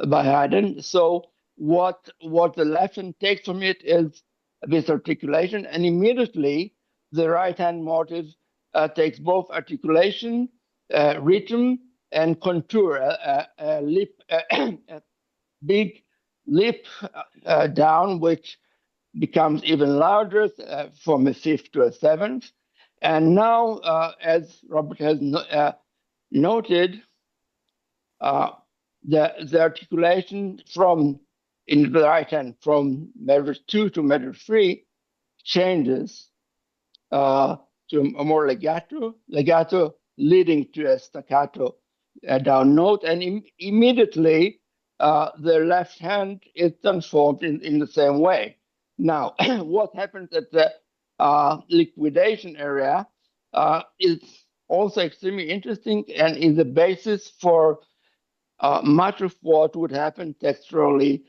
by Haydn. So what the left hand takes from it is this articulation, and immediately the right hand motive takes both articulation, rhythm, and contour, lip, a big lip down, which becomes even larger from a fifth to a seventh. And now, as Robert has noted, uh, the articulation from in the right hand from measure 2 to measure 3 changes to a more legato leading to a staccato down note, and immediately the left hand is transformed in the same way. Now, what happens at the liquidation area is also extremely interesting and is the basis for much of what would happen texturally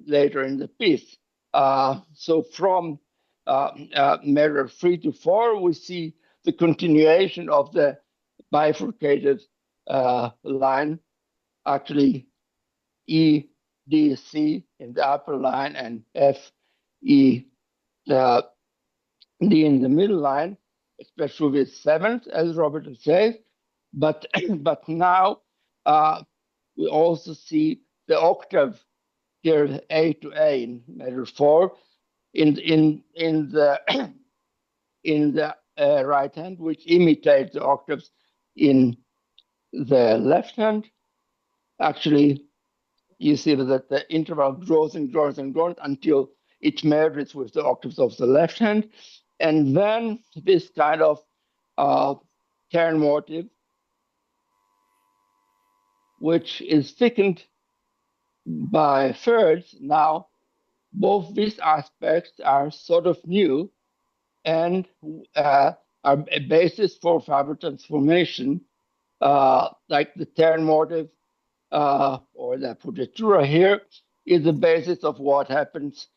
later in the piece. So from measure 3 to 4, we see the continuation of the bifurcated line, actually E, D, C in the upper line and F, E, D in the middle line, especially with seventh, as Robert says. But but now we also see the octave here, A to A in measure 4, in the in the right hand, which imitates the octaves in the left hand. Actually, you see that the interval grows and grows and grows until it merges with the octaves of the left hand. And then this kind of turn motive, which is thickened by thirds. Now, both these aspects are sort of new and are a basis for fiber transformation, like the turn motive or the appoggiatura here is the basis of what happens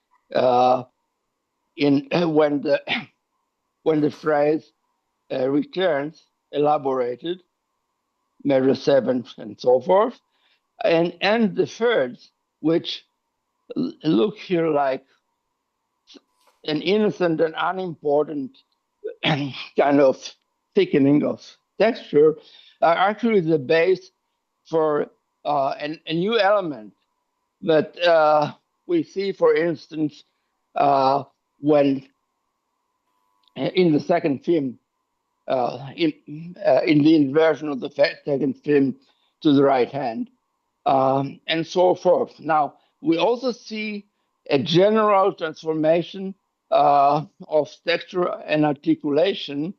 in when the phrase returns elaborated, measure 7 and so forth, and the thirds, which look here like an innocent and unimportant kind of thickening of texture, are actually the base for a new element that we see, for instance, when in the second theme, in the inversion of the second theme to the right hand, and so forth. Now, we also see a general transformation of texture and articulation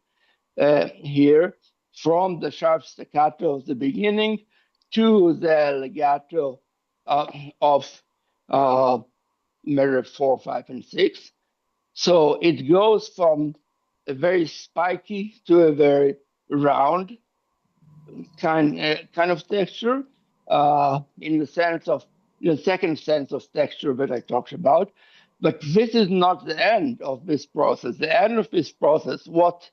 here from the sharp staccato of the beginning to the legato of measure 4, 5, and 6. So it goes from a very spiky to a very round kind of texture in the second sense of texture that I talked about. But this is not the end of this process. The end of this process, what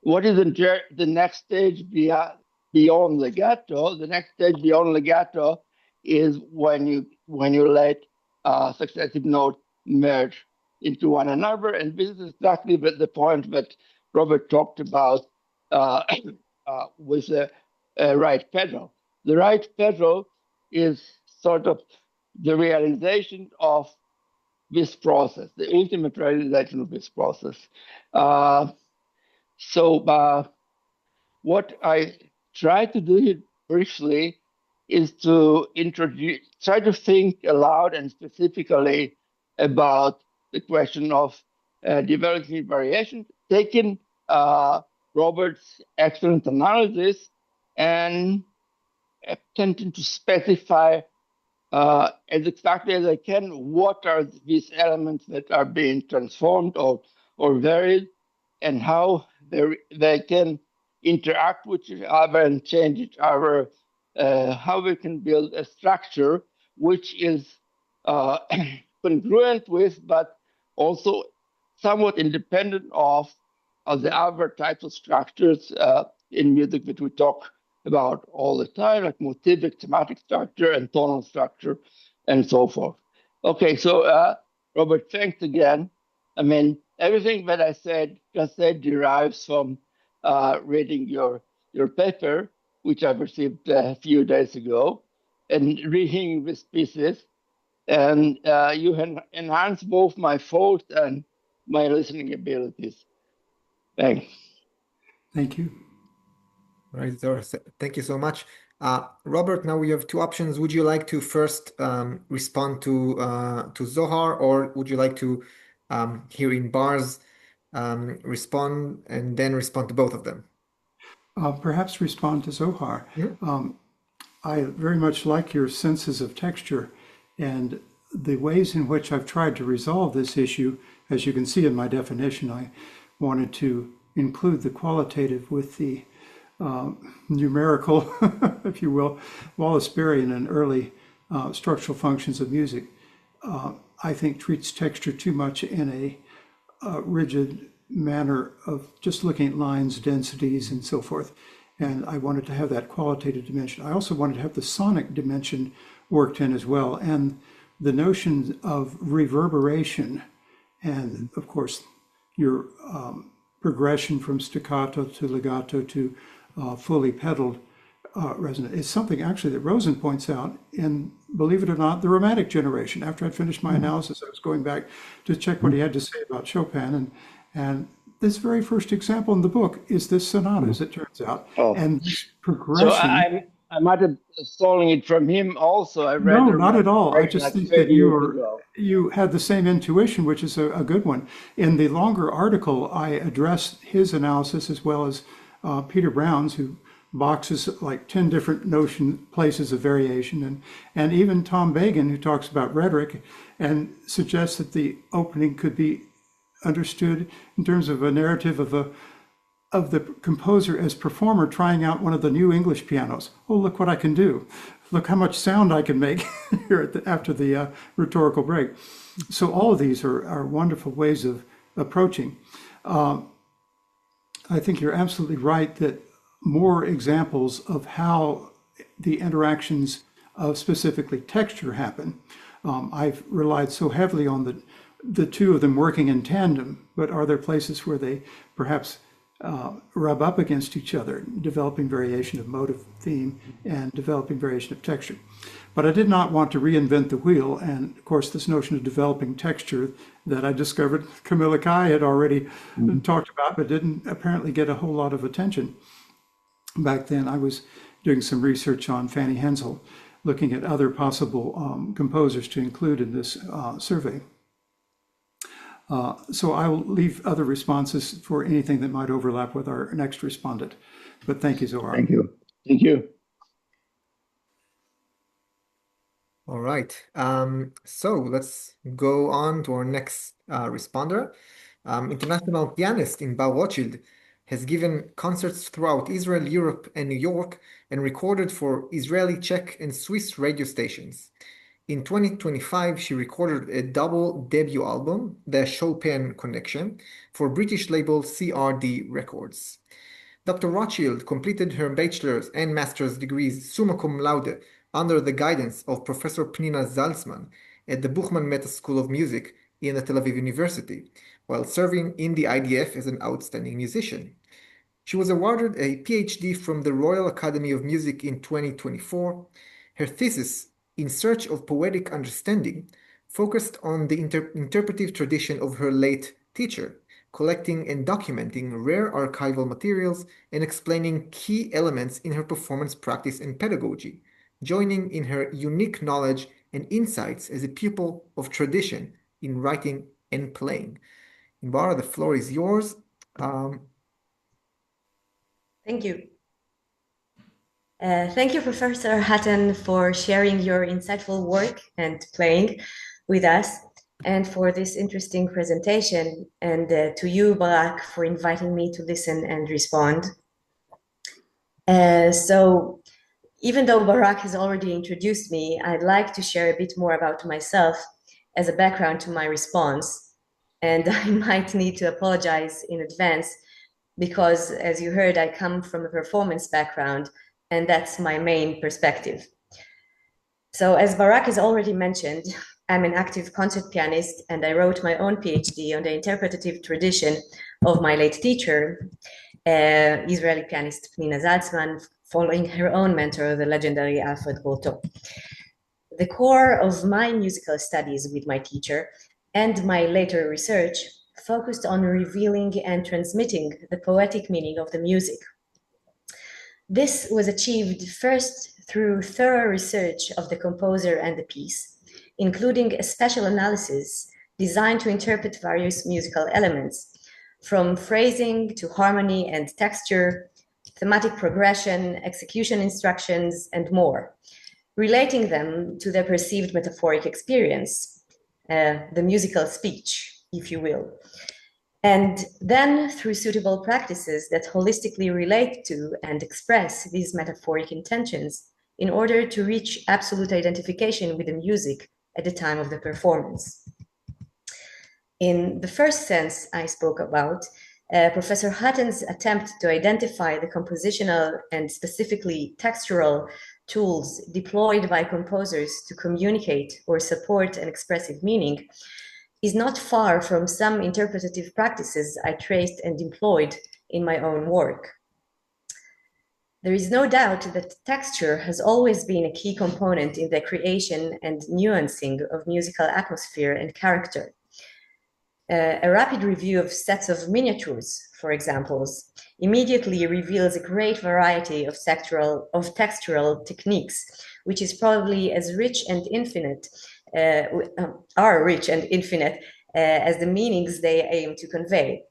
is the next stage beyond legato? The next stage beyond legato is when you let successive notes merge into one another, and this is exactly the point that Robert talked about with the right pedal. The right pedal is sort of the realization of this process, the ultimate realization of this process. Uh, so what I try to do here briefly is to try to think aloud and specifically about the question of developing variation, taking uh, Robert's excellent analysis and attempting to specify as exactly as I can what are these elements that are being transformed or varied and how they can interact with each other and change each other, how we can build a structure which is uh, congruent with, but also somewhat independent of the other types of structures in music that we talk about all the time, like motivic, thematic structure, and tonal structure, and so forth. Okay, so Robert, thanks again. I mean, everything that I just said derives from reading your paper, which I received a few days ago, and reading these pieces. And you enhance both my thought and my listening abilities. Thanks. Thank you. Right, Zohar, thank you so much. Robert, now we have two options. Would you like to first respond to Zohar, or would you like to hear Inbar's respond and then respond to both of them? Perhaps respond to Zohar. Yeah. I very much like your senses of texture and the ways in which I've tried to resolve this issue. As you can see in my definition, I wanted to include the qualitative with the numerical, if you will, Wallace-Berry and early structural functions of music. I think treats texture too much in a rigid manner of just looking at lines, densities, and so forth. And I wanted to have that qualitative dimension. I also wanted to have the sonic dimension worked in as well, and the notion of reverberation, and of course, your progression from staccato to legato to fully pedaled resonant is something actually that Rosen points out in, believe it or not, the Romantic generation. After I'd finished my analysis, I was going back to check what he had to say about Chopin, and this very first example in the book is this sonata, as it turns out, Oh, and this so progression. I might have stolen it from him also. I read No, the not at Romantic all. I version just like think 30 that years ago. you had the same intuition, which is a good one. In the longer article, I address his analysis as well as Peter Brown's, who boxes like 10 different notion places of variation, and even Tom Bagan, who talks about rhetoric and suggests that the opening could be understood in terms of a narrative of the composer as performer trying out one of the new English pianos. Oh, look what I can do. Look how much sound I can make here after the rhetorical break. So all of these are wonderful ways of approaching. I think you're absolutely right that more examples of how the interactions of specifically texture happen. I've relied so heavily on the two of them working in tandem, but are there places where they perhaps rub up against each other, developing variation of motive theme and developing variation of texture? But I did not want to reinvent the wheel, and of course this notion of developing texture that I discovered Camilla Kai had already talked about, but didn't apparently get a whole lot of attention. Back then I was doing some research on Fanny Hensel, looking at other possible composers to include in this survey. So I will leave other responses for anything that might overlap with our next respondent. But thank you, Zohar. Thank you. Thank you. All right. So let's go on to our next responder. International pianist Inbar Rothschild has given concerts throughout Israel, Europe, and New York, and recorded for Israeli, Czech, and Swiss radio stations. In 2025, she recorded a double debut album, The Chopin Connection, for British label CRD Records. Dr. Rothschild completed her bachelor's and master's degrees summa cum laude under the guidance of Professor Pnina Zaltzman at the Buchman-Mehta School of Music in the Tel Aviv University, while serving in the IDF as an outstanding musician. She was awarded a PhD from the Royal Academy of Music in 2024. Her thesis, In Search of Poetic Understanding, focused on the interpretive tradition of her late teacher, collecting and documenting rare archival materials and explaining key elements in her performance practice and pedagogy, joining in her unique knowledge and insights as a pupil of tradition in writing and playing. Inbar, the floor is yours. Thank you. Thank you, Professor Hatten, for sharing your insightful work and playing with us, and for this interesting presentation, and to you, Barak, for inviting me to listen and respond. So, even though Barak has already introduced me, I'd like to share a bit more about myself as a background to my response, and I might need to apologize in advance because, as you heard, I come from a performance background, and that's my main perspective. So, as Barak has already mentioned, I'm an active concert pianist, and I wrote my own PhD on the interpretative tradition of my late teacher, Israeli pianist Pnina Zaltzman, following her own mentor, the legendary Alfred Cortot. The core of my musical studies with my teacher and my later research focused on revealing and transmitting the poetic meaning of the music. This was achieved first through thorough research of the composer and the piece, including a special analysis designed to interpret various musical elements, from phrasing to harmony and texture, thematic progression, execution instructions, and more, relating them to their perceived metaphoric experience, the musical speech, if you will. And then through suitable practices that holistically relate to and express these metaphoric intentions in order to reach absolute identification with the music at the time of the performance. In the first sense I spoke about, Professor Hatten's attempt to identify the compositional and specifically textural tools deployed by composers to communicate or support an expressive meaning is not far from some interpretative practices I traced and employed in my own work. There is no doubt that texture has always been a key component in the creation and nuancing of musical atmosphere and character. A rapid review of sets of miniatures, for example, immediately reveals a great variety of textural techniques, which is probably as rich and infinite are rich and infinite as the meanings they aim to convey.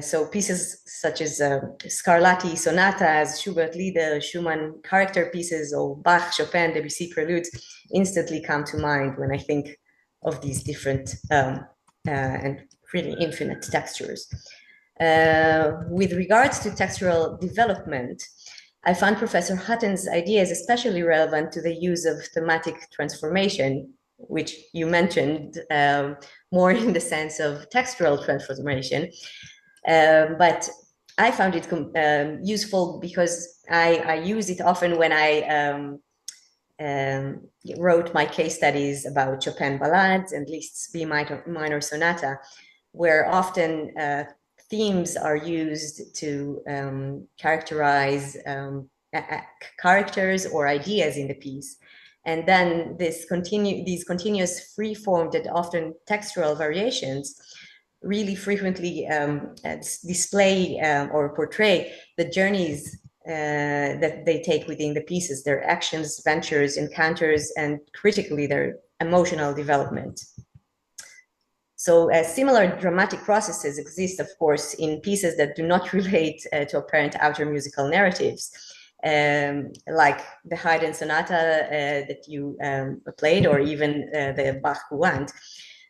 So pieces such as Scarlatti sonatas, Schubert Lieder, Schumann character pieces, or Bach, Chopin, Debussy preludes instantly come to mind when I think of these different and really infinite textures. With regards to textural development, I found Professor Hatten's ideas especially relevant to the use of thematic transformation, which you mentioned more in the sense of textural transformation. But I found it useful because I use it often when I wrote my case studies about Chopin ballades and Liszt's B minor sonata, where often themes are used to characterize characters or ideas in the piece. And then these continuous free-formed and often textual variations really frequently display or portray the journeys that they take within the pieces, their actions, ventures, encounters, and critically their emotional development. So similar dramatic processes exist, of course, in pieces that do not relate to apparent outer musical narratives, like the Haydn sonata that you played, or even the Bach Courante.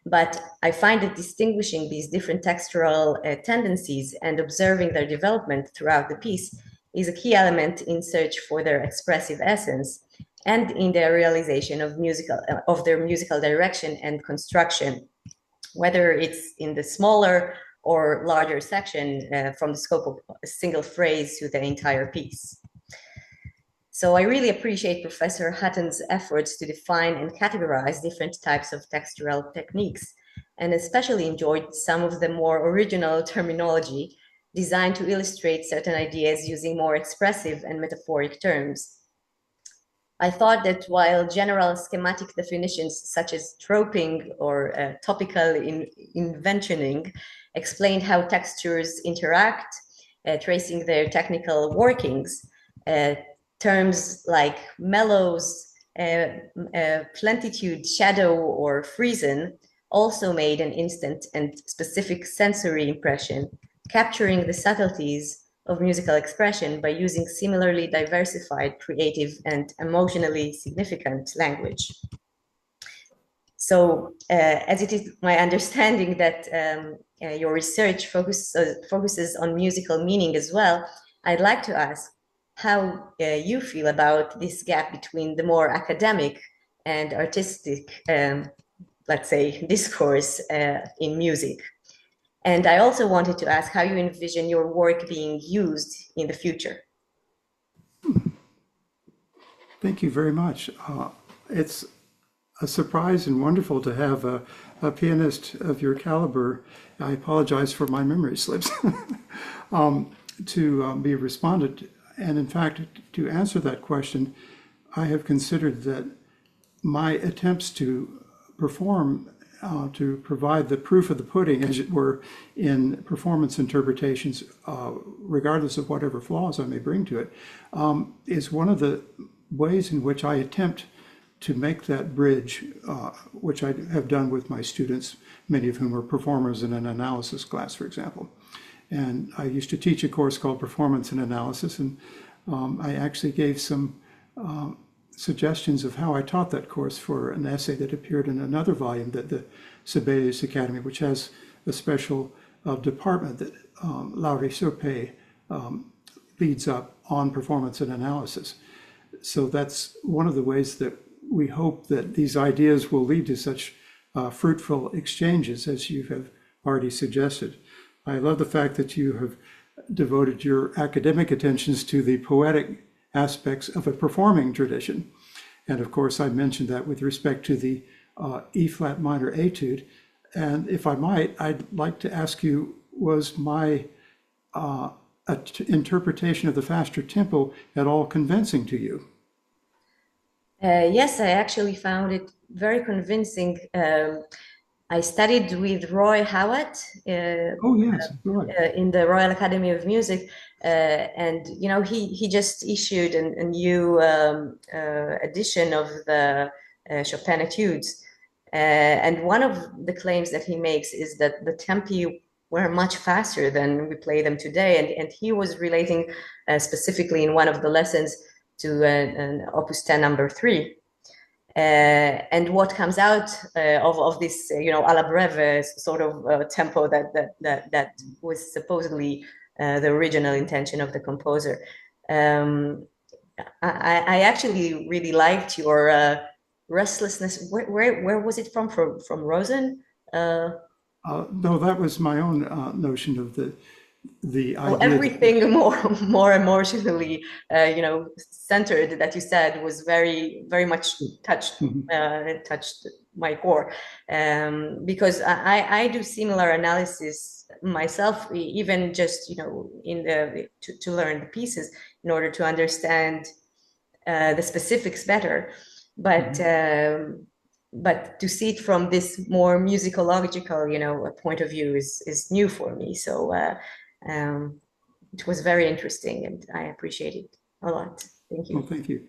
But I find that distinguishing these different textural tendencies and observing their development throughout the piece is a key element in search for their expressive essence and in their realization of their musical direction and construction, whether it's in the smaller or larger section from the scope of a single phrase to the entire piece. So I really appreciate Professor Hatten's efforts to define and categorize different types of textural techniques, and especially enjoyed some of the more original terminology designed to illustrate certain ideas using more expressive and metaphoric terms. I thought that while general schematic definitions such as troping or topical inventioning explained how textures interact, tracing their technical workings, terms like mellows, plentitude, shadow, or frisson also made an instant and specific sensory impression, capturing the subtleties of musical expression by using similarly diversified, creative, and emotionally significant language. So, as it is my understanding that your research focuses on musical meaning as well, I'd like to ask how you feel about this gap between the more academic and artistic, let's say, discourse in music. And I also wanted to ask how you envision your work being used in the future. Thank you very much. It's a surprise and wonderful to have a pianist of your caliber. I apologize for my memory slips. To be responded. And in fact, to answer that question, I have considered that my attempts to perform, to provide the proof of the pudding, as it were, in performance interpretations, regardless of whatever flaws I may bring to it, is one of the ways in which I attempt to make that bridge, which I have done with my students, many of whom are performers in an analysis class, for example. And I used to teach a course called Performance and Analysis, and I actually gave some suggestions of how I taught that course for an essay that appeared in another volume that the Sibelius Academy, which has a special department that Laurie Surpay leads up on performance and analysis. So that's one of the ways that we hope that these ideas will lead to such fruitful exchanges as you have already suggested. I love the fact that you have devoted your academic attentions to the poetic aspects of a performing tradition. And of course, I mentioned that with respect to the E-flat minor etude. And if I might, I'd like to ask you, was my interpretation of the faster tempo at all convincing to you? Yes, I actually found it very convincing. I studied with Roy Howitt Oh, yes, right. in the Royal Academy of Music, and you know he just issued a new edition of the Chopin Etudes, and one of the claims that he makes is that the tempi were much faster than we play them today, and he was relating specifically in one of the lessons to an Opus 10 number 3. And what comes out of this, you know, alla breve sort of tempo that was supposedly the original intention of the composer. I actually really liked your restlessness. Where was it from? From Rosen? No, that was my own notion of the idea. Everything more emotionally, you know, centered that you said was very much touched my core, because I do similar analysis myself, even just, you know, in the to learn the pieces in order to understand the specifics better, but to see it from this more musicological, you know, point of view is new for me. So it was very interesting, and I appreciate it a lot. Thank you. Well, thank you.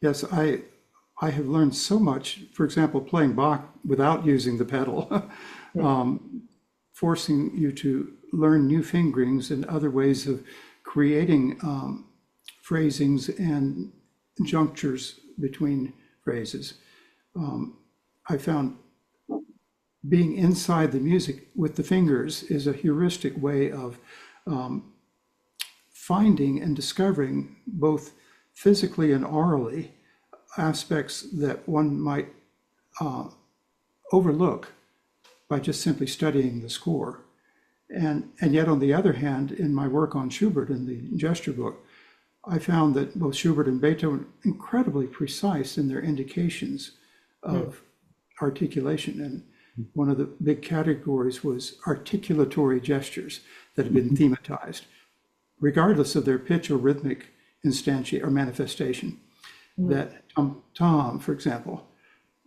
Yes, I have learned so much, for example, playing Bach without using the pedal, forcing you to learn new fingerings and other ways of creating phrasings and junctures between phrases. I found being inside the music with the fingers is a heuristic way of finding and discovering both physically and orally aspects that one might overlook by just simply studying the score. And yet, on the other hand, in my work on Schubert in the gesture book, I found that both Schubert and Beethoven were incredibly precise in their indications of articulation. And one of the big categories was articulatory gestures. that have been thematized, regardless of their pitch or rhythmic instantiate or manifestation. That tom, for example,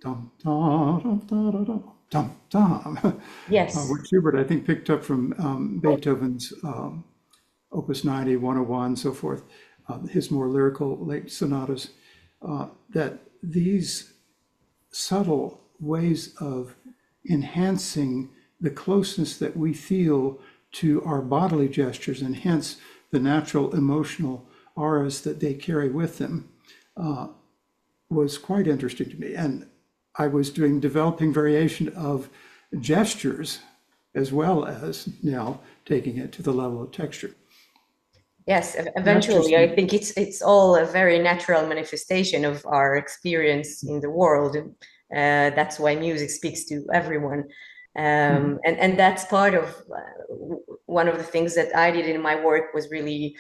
tom tom tom tom tom, Yes. which Schubert I think picked up from Beethoven's Opus 90, 101, so forth, his more lyrical late sonatas. That these subtle ways of enhancing the closeness that we feel to our bodily gestures, and hence the natural emotional auras that they carry with them, was quite interesting to me. And I was developing variation of gestures as well as now taking it to the level of texture. Yes, That's just eventually, I think it's all a very natural manifestation of our experience in the world. That's why music speaks to everyone. And that's part of one of the things that I did in my work was really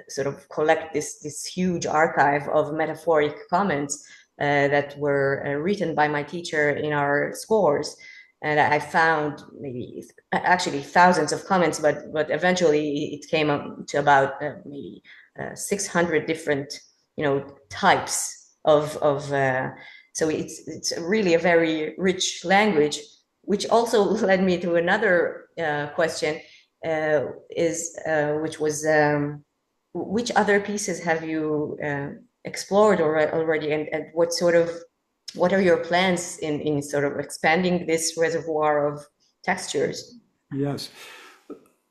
sort of collect this huge archive of metaphoric comments that were written by my teacher in our scores. And I found maybe actually thousands of comments, but eventually it came up to about maybe 600 different, types of so it's really a very rich language, which also led me to another question, which was which other pieces have you explored already, and what are your plans in sort of expanding this reservoir of textures? Yes,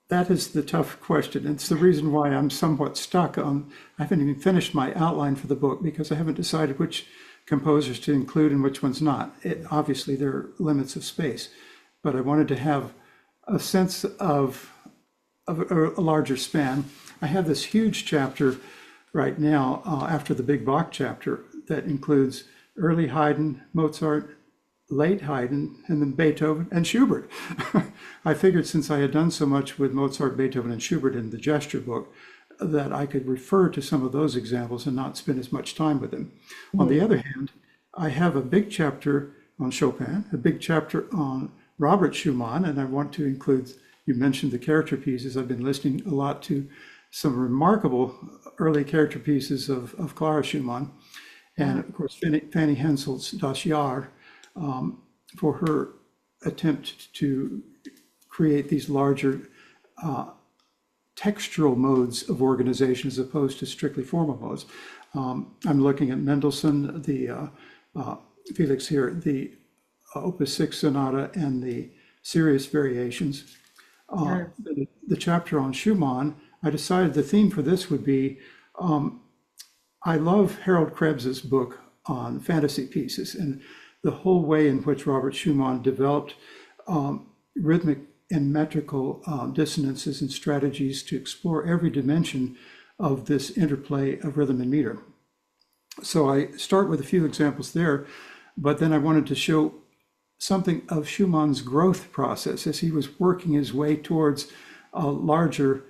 that is the tough question. It's the reason why I'm somewhat stuck on, I haven't even finished my outline for the book because I haven't decided which composers to include and which ones not. Obviously, there are limits of space, but I wanted to have a sense of a larger span. I have this huge chapter right now after the big Bach chapter that includes early Haydn, Mozart, late Haydn, and then Beethoven and Schubert. I figured since I had done so much with Mozart, Beethoven, and Schubert in the gesture book, that I could refer to some of those examples and not spend as much time with them. On the other hand, I have a big chapter on Chopin, a big chapter on Robert Schumann, and I want to include, you mentioned the character pieces. I've been listening a lot to some remarkable early character pieces of Clara Schumann. And of course, Fanny Hensel's Das Jahr, for her attempt to create these larger textural modes of organization as opposed to strictly formal modes. I'm looking at Mendelssohn, the Felix here, the Opus 6 Sonata and the Serious Variations. The chapter on Schumann, I decided the theme for this would be, I love Harold Krebs's book on fantasy pieces and the whole way in which Robert Schumann developed rhythmic and metrical dissonances and strategies to explore every dimension of this interplay of rhythm and meter. So I start with a few examples there, but then I wanted to show something of Schumann's growth process as he was working his way towards a larger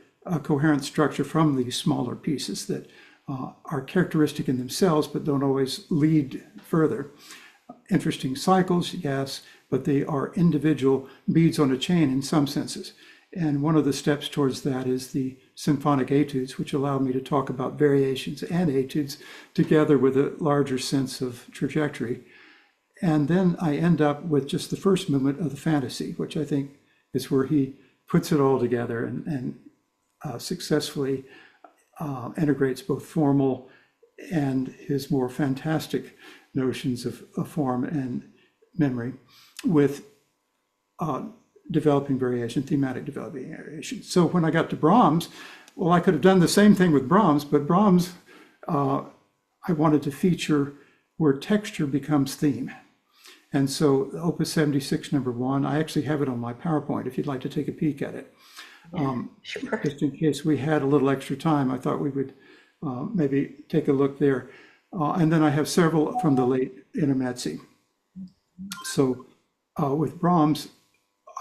coherent structure from these smaller pieces that are characteristic in themselves, but don't always lead further. Interesting cycles, yes, but they are individual beads on a chain in some senses. And one of the steps towards that is the symphonic etudes, which allow me to talk about variations and etudes together with a larger sense of trajectory. And then I end up with just the first movement of the fantasy, which I think is where he puts it all together and successfully integrates both formal and his more fantastic notions of form and memory with developing variation, thematic developing variation. So when I got to Brahms, well, I could have done the same thing with Brahms, but Brahms, I wanted to feature where texture becomes theme. And so Opus 76, number 1, I actually have it on my PowerPoint if you'd like to take a peek at it. Sure. Just in case we had a little extra time, I thought we would maybe take a look there. And then I have several from the late Intermezzi. So with Brahms,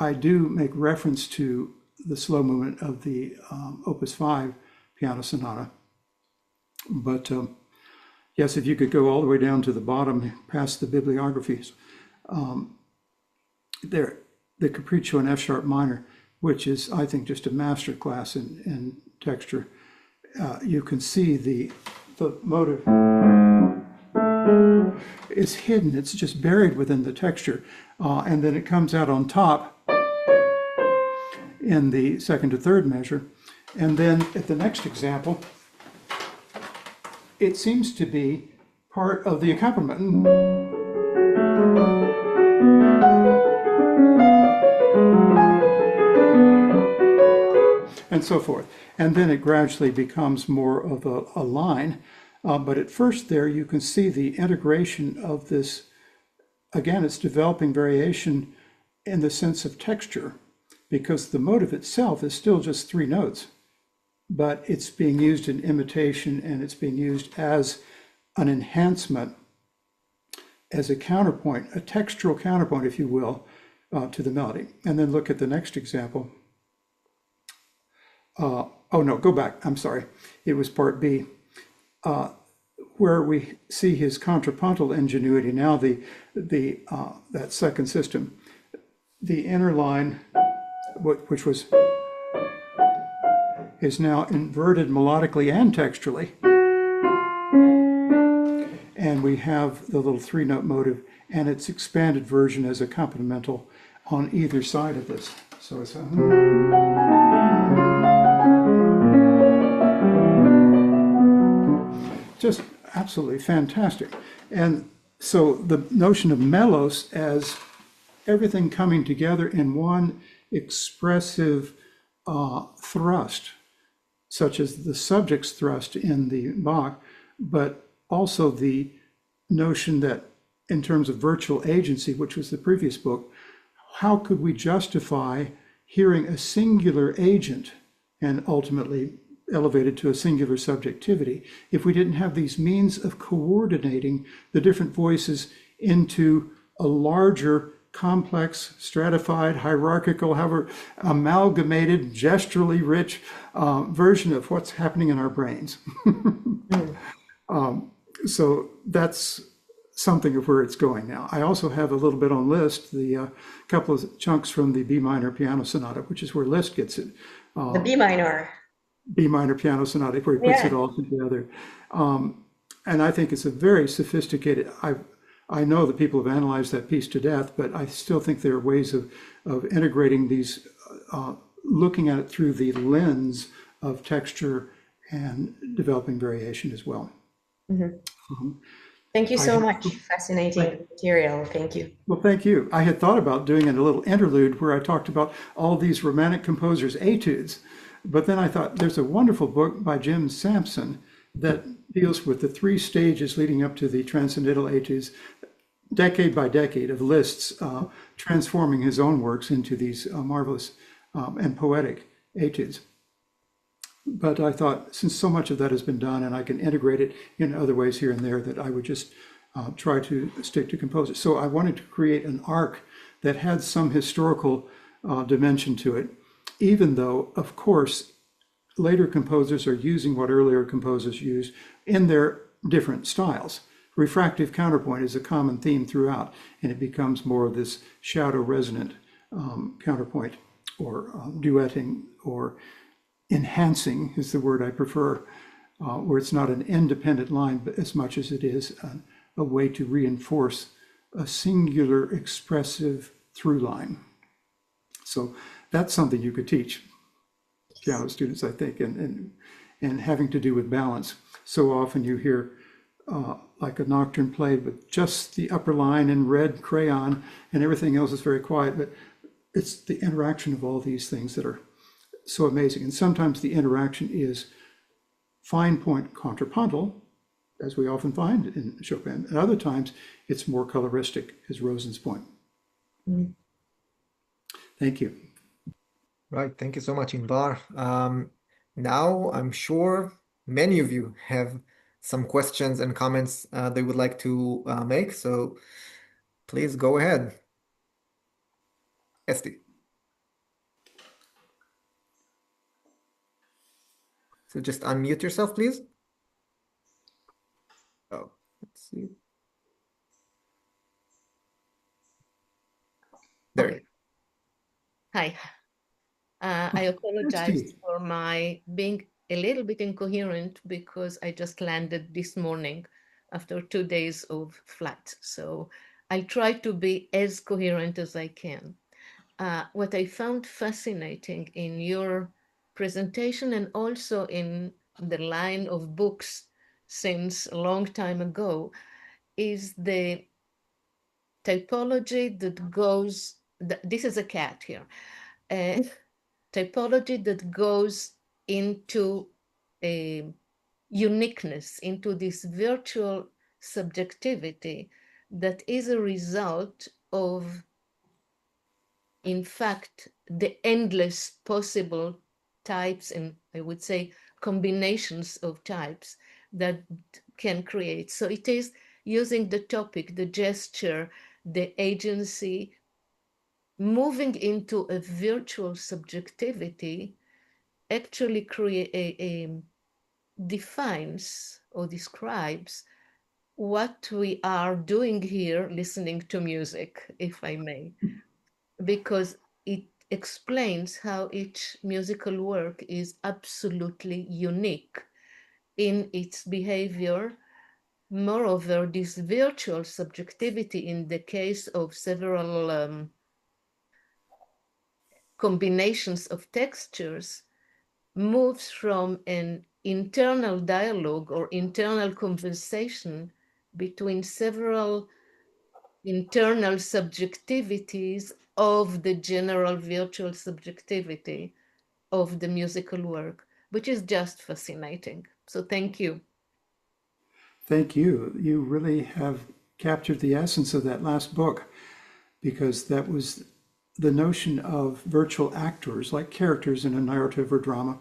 I do make reference to the slow movement of the Opus 5 piano sonata. But yes, if you could go all the way down to the bottom past the bibliographies, there, the Capriccio in F sharp minor, which is, I think, just a master class in texture. You can see the motive is hidden. It's just buried within the texture. And then it comes out on top in the second to third measure. And then at the next example, it seems to be part of the accompaniment. And so forth. And then it gradually becomes more of a line. But at first there you can see the integration of this. Again, it's developing variation in the sense of texture, because the motive itself is still just three notes, but it's being used in imitation, and it's being used as an enhancement, as a counterpoint, a textural counterpoint, if you will, to the melody. And then look at the next example. Oh no, go back, I'm sorry. It was part B, where we see his contrapuntal ingenuity. Now that second system, the inner line, which is now inverted melodically and texturally. And we have the little three-note motive and its expanded version as accompanimental on either side of this. So it's just absolutely fantastic. And so the notion of melos as everything coming together in one expressive thrust, such as the subject's thrust in the Bach, but also the notion that in terms of virtual agency, which was the previous book, how could we justify hearing a singular agent and ultimately elevated to a singular subjectivity if we didn't have these means of coordinating the different voices into a larger, complex, stratified, hierarchical, however, amalgamated, gesturally rich version of what's happening in our brains. So that's something of where it's going now. I also have a little bit on Liszt, the couple of chunks from the B minor piano sonata, which is where Liszt gets it. The B minor. B minor piano sonata, where he puts it all together. And I think it's a very sophisticated, I know that people have analyzed that piece to death, but I still think there are ways of integrating these, looking at it through the lens of texture and developing variation as well. Mm-hmm. Thank you so much. Fascinating material. Thank you. Well, thank you. I had thought about doing a little interlude where I talked about all these Romantic composers' etudes, but then I thought there's a wonderful book by Jim Sampson that deals with the three stages leading up to the Transcendental Etudes, decade by decade of Liszt's transforming his own works into these marvelous and poetic etudes. But I thought, since so much of that has been done and I can integrate it in other ways here and there, that I would just try to stick to composers. So I wanted to create an arc that had some historical dimension to it, even though, of course, later composers are using what earlier composers used in their different styles. Refractive counterpoint is a common theme throughout, and it becomes more of this shadow resonant counterpoint, or duetting, or enhancing is the word I prefer, where it's not an independent line, but as much as it is a way to reinforce a singular expressive through line. So that's something you could teach piano students, I think, and having to do with balance. So often you hear like a nocturne played with just the upper line in red crayon and everything else is very quiet, but it's the interaction of all these things that are so amazing. And sometimes the interaction is fine point contrapuntal, as we often find in Chopin, and other times it's more coloristic, as Rosen's point. Mm. Thank you. Right, thank you so much, Inbar. Now I'm sure many of you have some questions and comments they would like to make, so please go ahead. Esti. So just unmute yourself, please. Oh, let's see. There you go. Hi. I That's apologize deep. for my being a little bit incoherent because I just landed this morning after 2 days of flight. So I'll try to be as coherent as I can. What I found fascinating in your presentation and also in the line of books since a long time ago is the typology that goes, this is a cat here, typology that goes into a uniqueness, into this virtual subjectivity that is a result of, in fact, the endless possible types and I would say combinations of types that can create. So it is using the topic, the gesture, the agency, moving into a virtual subjectivity actually defines or describes what we are doing here listening to music, if I may, because it explains how each musical work is absolutely unique in its behavior. Moreover, this virtual subjectivity in the case of several combinations of textures moves from an internal dialogue or internal conversation between several internal subjectivities of the general virtual subjectivity of the musical work, which is just fascinating. So thank you. Thank you. You really have captured the essence of that last book, because that was the notion of virtual actors, like characters in a narrative or drama.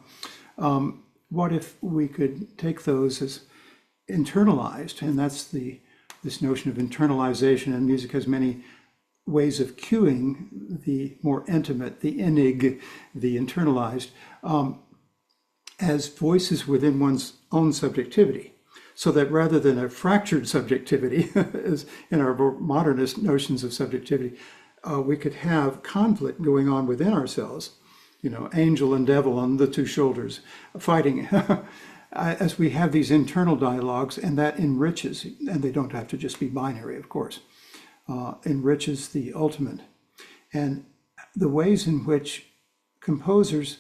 What if we could take those as internalized? And that's this notion of internalization, and music has many ways of cueing the more intimate, the enig, the internalized, as voices within one's own subjectivity. So that rather than a fractured subjectivity, as in our modernist notions of subjectivity, we could have conflict going on within ourselves, angel and devil on the two shoulders fighting, as we have these internal dialogues, and that enriches, and they don't have to just be binary, of course, enriches the ultimate. And the ways in which composers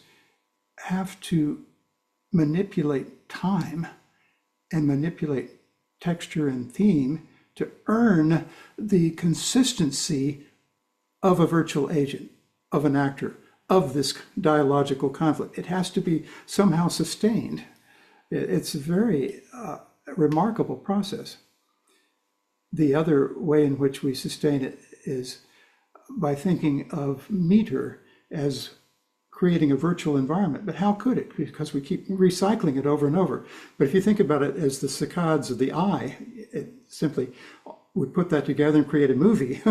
have to manipulate time and manipulate texture and theme to earn the consistency of a virtual agent, of an actor, of this dialogical conflict. It has to be somehow sustained. It's a very remarkable process. The other way in which we sustain it is by thinking of meter as creating a virtual environment. But how could it? Because we keep recycling it over and over. But if you think about it as the saccades of the eye, it simply, we put that together and create a movie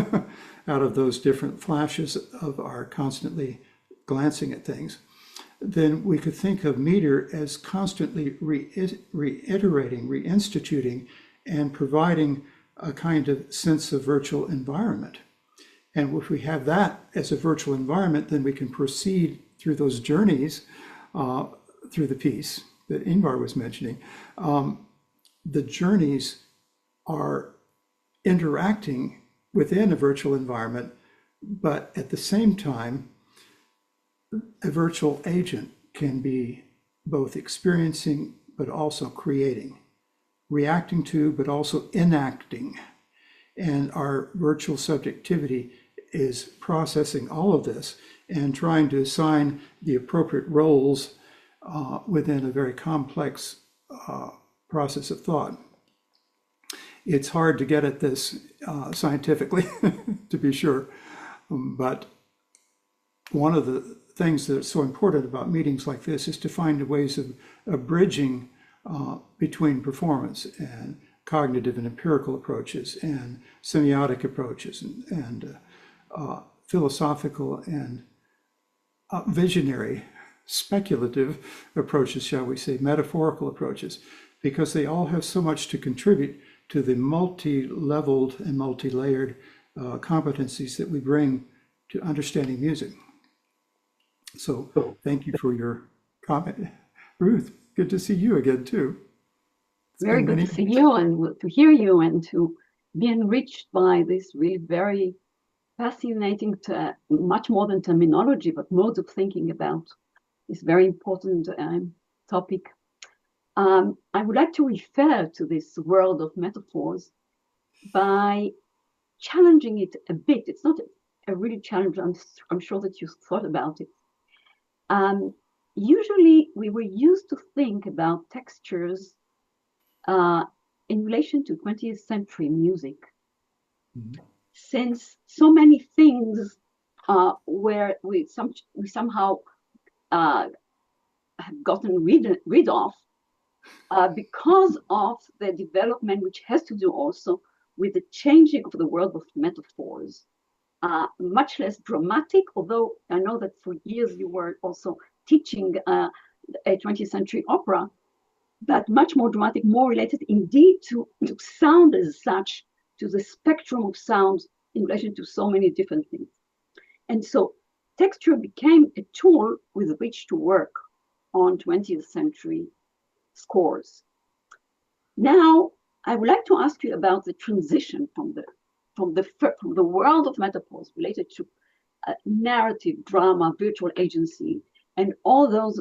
out of those different flashes of our constantly glancing at things. Then we could think of meter as constantly reiterating, reinstituting, and providing a kind of sense of virtual environment. And if we have that as a virtual environment, then we can proceed through those journeys through the piece that Inbar was mentioning. The journeys are interacting within a virtual environment, but at the same time, a virtual agent can be both experiencing but also creating, reacting to but also enacting. And our virtual subjectivity is processing all of this and trying to assign the appropriate roles within a very complex process of thought. It's hard to get at this scientifically, to be sure, but one of the things that's so important about meetings like this is to find ways of bridging between performance and cognitive and empirical approaches and semiotic approaches and philosophical and visionary, speculative approaches, shall we say, metaphorical approaches, because they all have so much to contribute to the multi-leveled and multi-layered competencies that we bring to understanding music. So thank you for your comment. Ruth, good to see you again too. It's Very been good many. to see you and to hear you and to be enriched by this really very fascinating, much more than terminology, but modes of thinking about this very important topic. I would like to refer to this world of metaphors by challenging it a bit. It's not a really challenge. I'm sure that you thought about it. Usually, we were used to think about textures in relation to 20th century music, since so many things where we somehow have gotten rid of because of the development, which has to do also with the changing of the world of metaphors. Much less dramatic, although I know that for years you were also teaching a 20th century opera, but much more dramatic, more related indeed to sound as such, to the spectrum of sounds in relation to so many different things. And so texture became a tool with which to work on 20th century scores. Now, I would like to ask you about the transition from the world of metaphors related to narrative, drama, virtual agency, and all those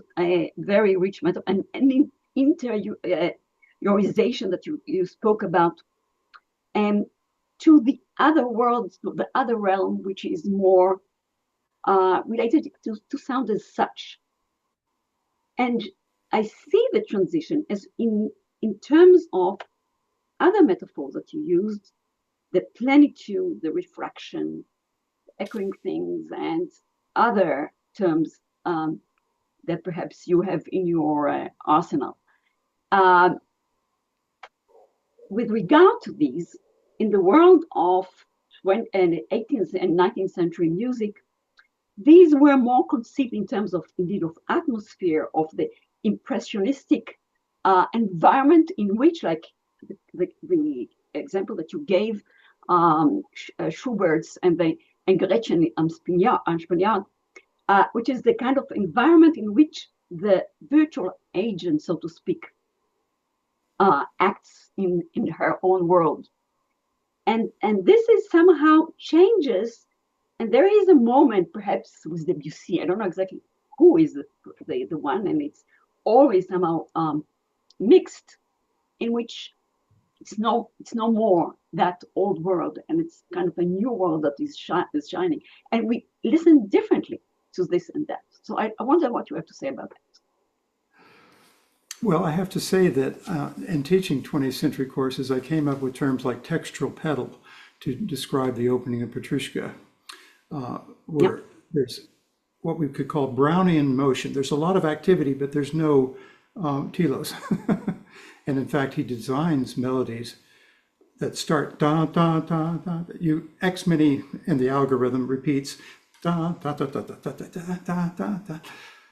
very rich metaphors, and interiorization that you spoke about, and to the other world, to the other realm, which is more related to sound as such. And I see the transition as in terms of other metaphors that you used, the plenitude, the refraction, echoing things, and other terms that perhaps you have in your arsenal. With regard to these, in the world of 18th and 19th century music, these were more conceived in terms of, indeed, of atmosphere, of the impressionistic environment in which, like the example that you gave, Schubert's and Gretchen Spaniard, which is the kind of environment in which the virtual agent, so to speak, acts in her own world. And this is somehow changes, and there is a moment perhaps with Debussy, I don't know exactly who is the one, and it's always somehow mixed, in which it's no more that old world, and it's kind of a new world that is shining, and we listen differently to this and that. So I wonder what you have to say about that. Well, I have to say that in teaching 20th century courses, I came up with terms like textural pedal to describe the opening of Petrushka, where there's what we could call Brownian motion. There's a lot of activity, but there's no telos. And in fact, he designs melodies that start da da da da. You X many in the algorithm repeats da da da da da da da da da da,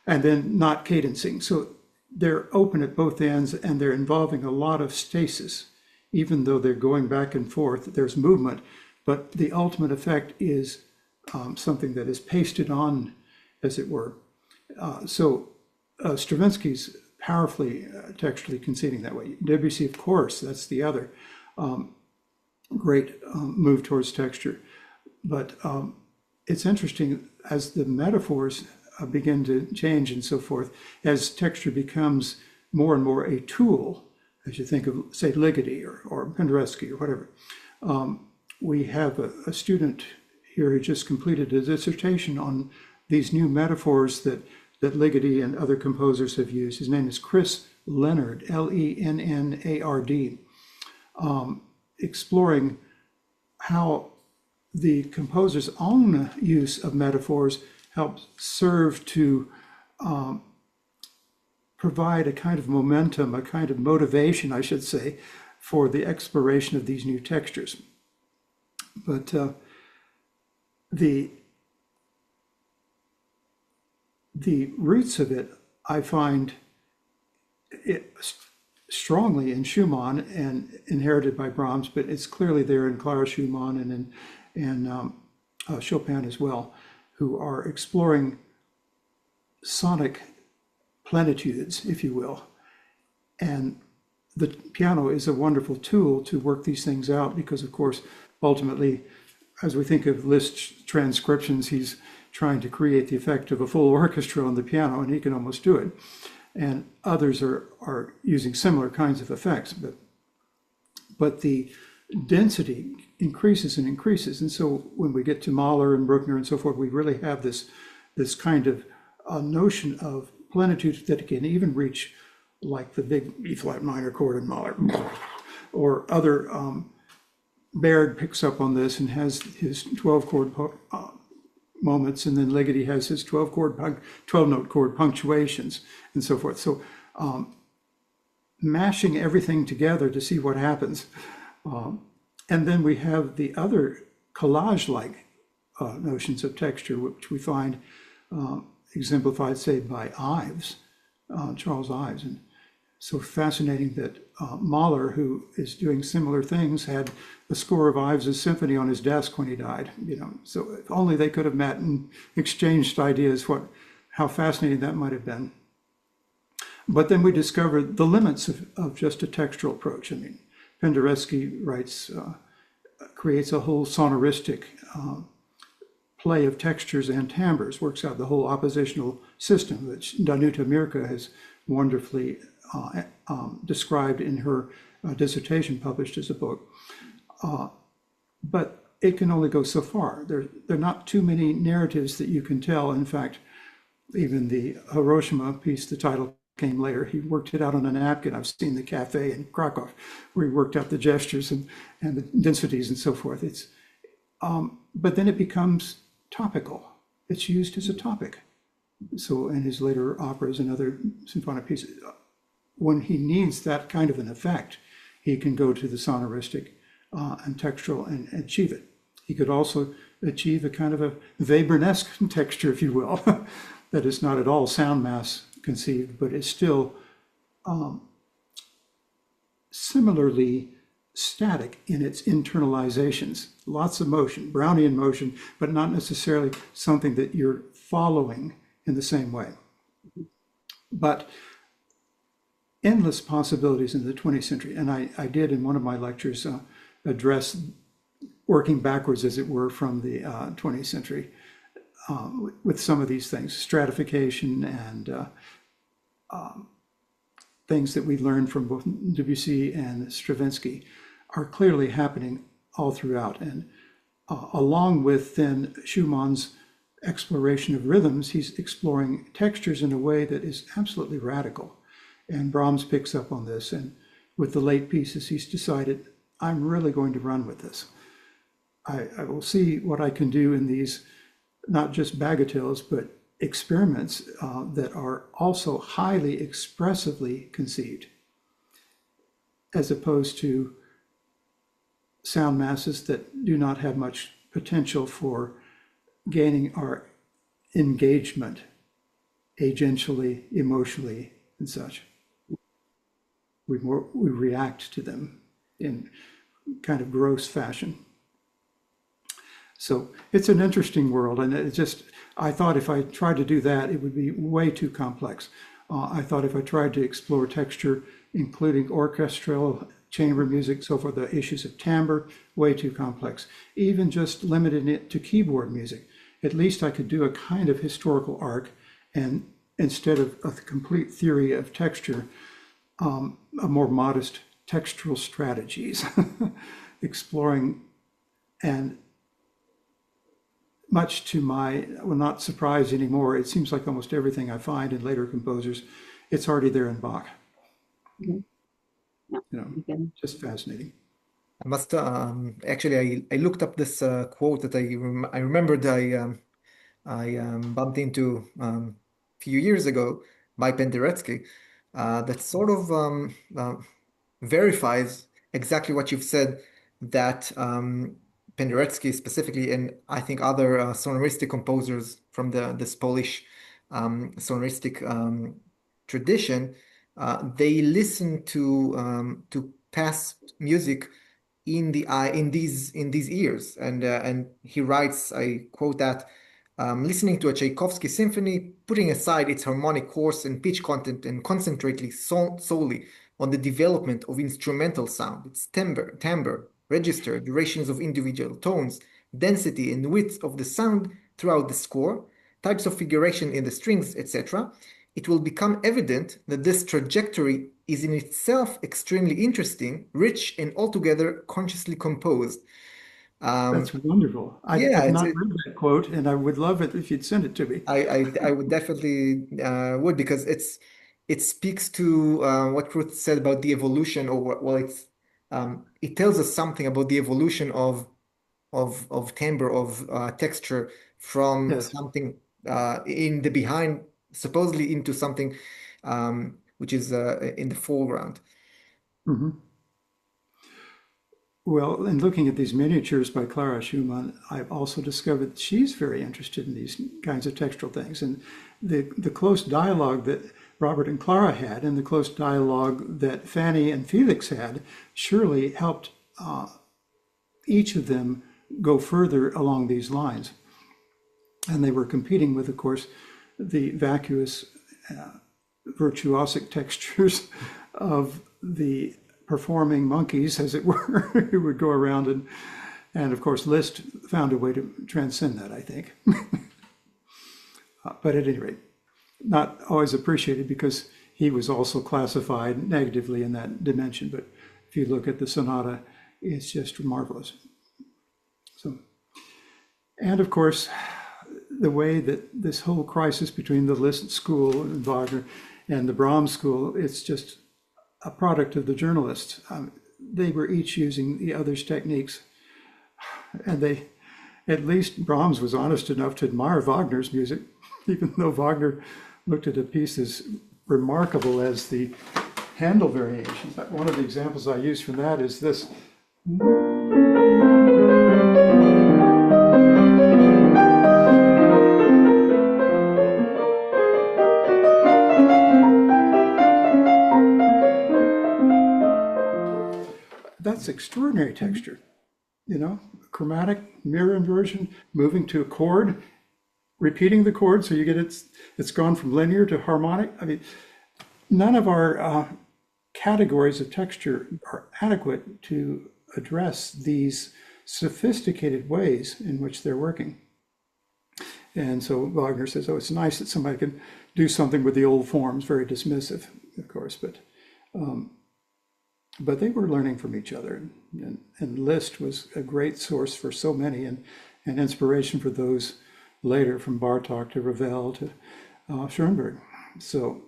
and then not cadencing. So they're open at both ends, and they're involving a lot of stasis, even though they're going back and forth. There's movement, but the ultimate effect is something that is pasted on, as it were. So Stravinsky's powerfully textually conceiving that way. Debussy, of course, that's the other great move towards texture. But it's interesting as the metaphors begin to change and so forth, as texture becomes more and more a tool, as you think of, say, Ligeti or Penderecki or whatever. We have a student here who just completed a dissertation on these new metaphors that Ligeti and other composers have used. His name is Chris Leonard, Lennard, exploring how the composer's own use of metaphors helps serve to provide a kind of momentum, a kind of motivation, I should say, for the exploration of these new textures. But the roots of it, I find strongly in Schumann and inherited by Brahms, but it's clearly there in Clara Schumann and in Chopin as well, who are exploring sonic plenitudes, if you will. And the piano is a wonderful tool to work these things out because, of course, ultimately, as we think of Liszt transcriptions, he's trying to create the effect of a full orchestra on the piano, and he can almost do it. And others are using similar kinds of effects, but the density increases and increases. And so when we get to Mahler and Bruckner and so forth, we really have this kind of notion of plenitude that can even reach like the big E flat minor chord in Mahler, or other. Baird picks up on this and has his 12 chord moments, and then Ligeti has his 12 note chord punctuations and so forth. So mashing everything together to see what happens. And then we have the other collage-like notions of texture, which we find exemplified, say, by Ives, Charles Ives. And so fascinating that Mahler, who is doing similar things, had a score of Ives' symphony on his desk when he died. So if only they could have met and exchanged ideas, how fascinating that might have been. But then we discovered the limits of just a textural approach. I mean, Penderecki creates a whole sonoristic play of textures and timbres, works out the whole oppositional system, which Danuta Mirka has wonderfully described in her dissertation published as a book. But it can only go so far. There are not too many narratives that you can tell. In fact, even the Hiroshima piece, the title came later. He worked it out on a napkin. I've seen the cafe in Krakow where he worked out the gestures and the densities and so forth. But then it becomes topical. It's used as a topic. So in his later operas and other symphonic pieces, when he needs that kind of an effect, he can go to the sonoristic and textural and achieve it. He could also achieve a kind of a Webernesque texture, if you will, that is not at all sound mass conceived, but is still similarly static in its internalizations. Lots of motion, Brownian motion, but not necessarily something that you're following in the same way. But endless possibilities in the 20th century. And I did in one of my lectures address working backwards, as it were, from the 20th century with some of these things, stratification and things that we learned from both Debussy and Stravinsky are clearly happening all throughout. And along with then Schumann's exploration of rhythms, he's exploring textures in a way that is absolutely radical. And Brahms picks up on this. And with the late pieces, he's decided, I'm really going to run with this. I will see what I can do in these, not just bagatelles, but experiments that are also highly expressively conceived, as opposed to sound masses that do not have much potential for gaining our engagement agentially, emotionally, and such. We react to them in kind of gross fashion. So it's an interesting world, and I thought if I tried to do that, it would be way too complex. I thought if I tried to explore texture, including orchestral, chamber music, so forth, the issues of timbre, way too complex. Even just limiting it to keyboard music, at least I could do a kind of historical arc, and instead of a complete theory of texture, a more modest textural strategies, exploring. And much to my, well, not surprise anymore, it seems like almost everything I find in later composers, it's already there in Bach. Just fascinating. I must actually, I looked up this quote that I remembered I bumped into a few years ago by Penderecki that sort of verifies exactly what you've said, that Penderecki specifically, and I think other sonoristic composers from this Polish sonoristic tradition, they listen to past music in these ears, and he writes, I quote that, listening to a Tchaikovsky symphony, putting aside its harmonic course and pitch content and concentrating solely on the development of instrumental sound, its timbre, register, durations of individual tones, density and width of the sound throughout the score, types of figuration in the strings, etc., it will become evident that this trajectory is in itself extremely interesting, rich, and altogether consciously composed. That's wonderful. Yeah, I've not read that quote, and I would love it if you'd send it to me. I would definitely would because it speaks to what Ruth said about the evolution, or well, it tells us something about the evolution of timbre, of texture from Yes. something in the behind, supposedly into something which is in the foreground. Mhm. Well, in looking at these miniatures by Clara Schumann, I've also discovered that she's very interested in these kinds of textural things. And the close dialogue that Robert and Clara had, and the close dialogue that Fanny and Felix had, surely helped each of them go further along these lines. And they were competing with, of course, the vacuous, virtuosic textures of the performing monkeys, as it were, who would go around and of course Liszt found a way to transcend that, I think. But at any rate, not always appreciated because he was also classified negatively in that dimension. But if you look at the sonata, it's just marvelous. So, and of course, the way that this whole crisis between the Liszt school and Wagner and the Brahms school, it's just a product of the journalists. They were each using the other's techniques. And at least Brahms was honest enough to admire Wagner's music, even though Wagner looked at a piece as remarkable as the Handel variations. One of the examples I use from that is this. That's extraordinary texture, chromatic mirror inversion, moving to a chord, repeating the chord, so you get it's gone from linear to harmonic. I mean, none of our categories of texture are adequate to address these sophisticated ways in which they're working. And so Wagner says, oh, it's nice that somebody can do something with the old forms, very dismissive, of course, but they were learning from each other. And Liszt was a great source for so many and inspiration for those later, from Bartók to Ravel to Schoenberg. So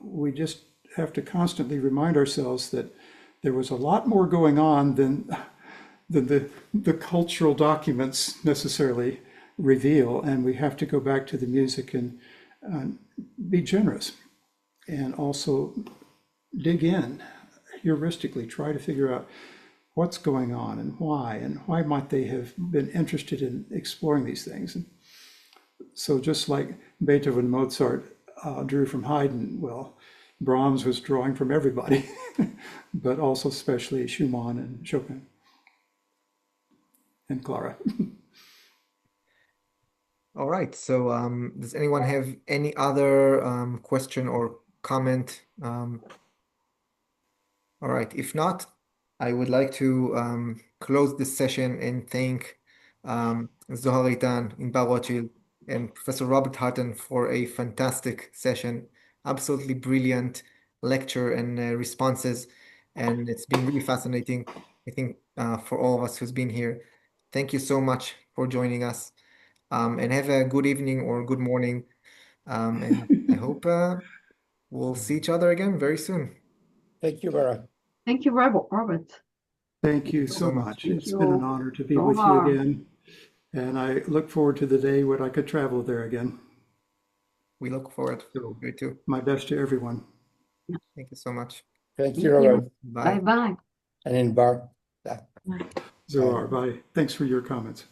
we just have to constantly remind ourselves that there was a lot more going on than the cultural documents necessarily reveal. And we have to go back to the music and be generous and also dig in heuristically, try to figure out what's going on and why might they have been interested in exploring these things. And so just like Beethoven and Mozart drew from Haydn, well, Brahms was drawing from everybody, but also especially Schumann and Chopin and Clara. All right. So does anyone have any other question or comment? All right. If not, I would like to close this session and thank Zohar Eitan, Inbar Rothschild, and Professor Robert Hatten for a fantastic session. Absolutely brilliant lecture and responses. And it's been really fascinating, I think, for all of us who's been here. Thank you so much for joining us. And have a good evening or good morning. And I hope we'll see each other again very soon. Thank you, Barak. Thank you, Robert. Thank you so much. Thank It's been an you. honor to be with you Zohar. again. And I look forward to the day when I could travel there again. We look forward So, to it too. my best to everyone. Thank you so much. Thank Thank you, you. Robert. Bye. Bye-bye. And Inbar. Zohar, bye. Thanks for your comments.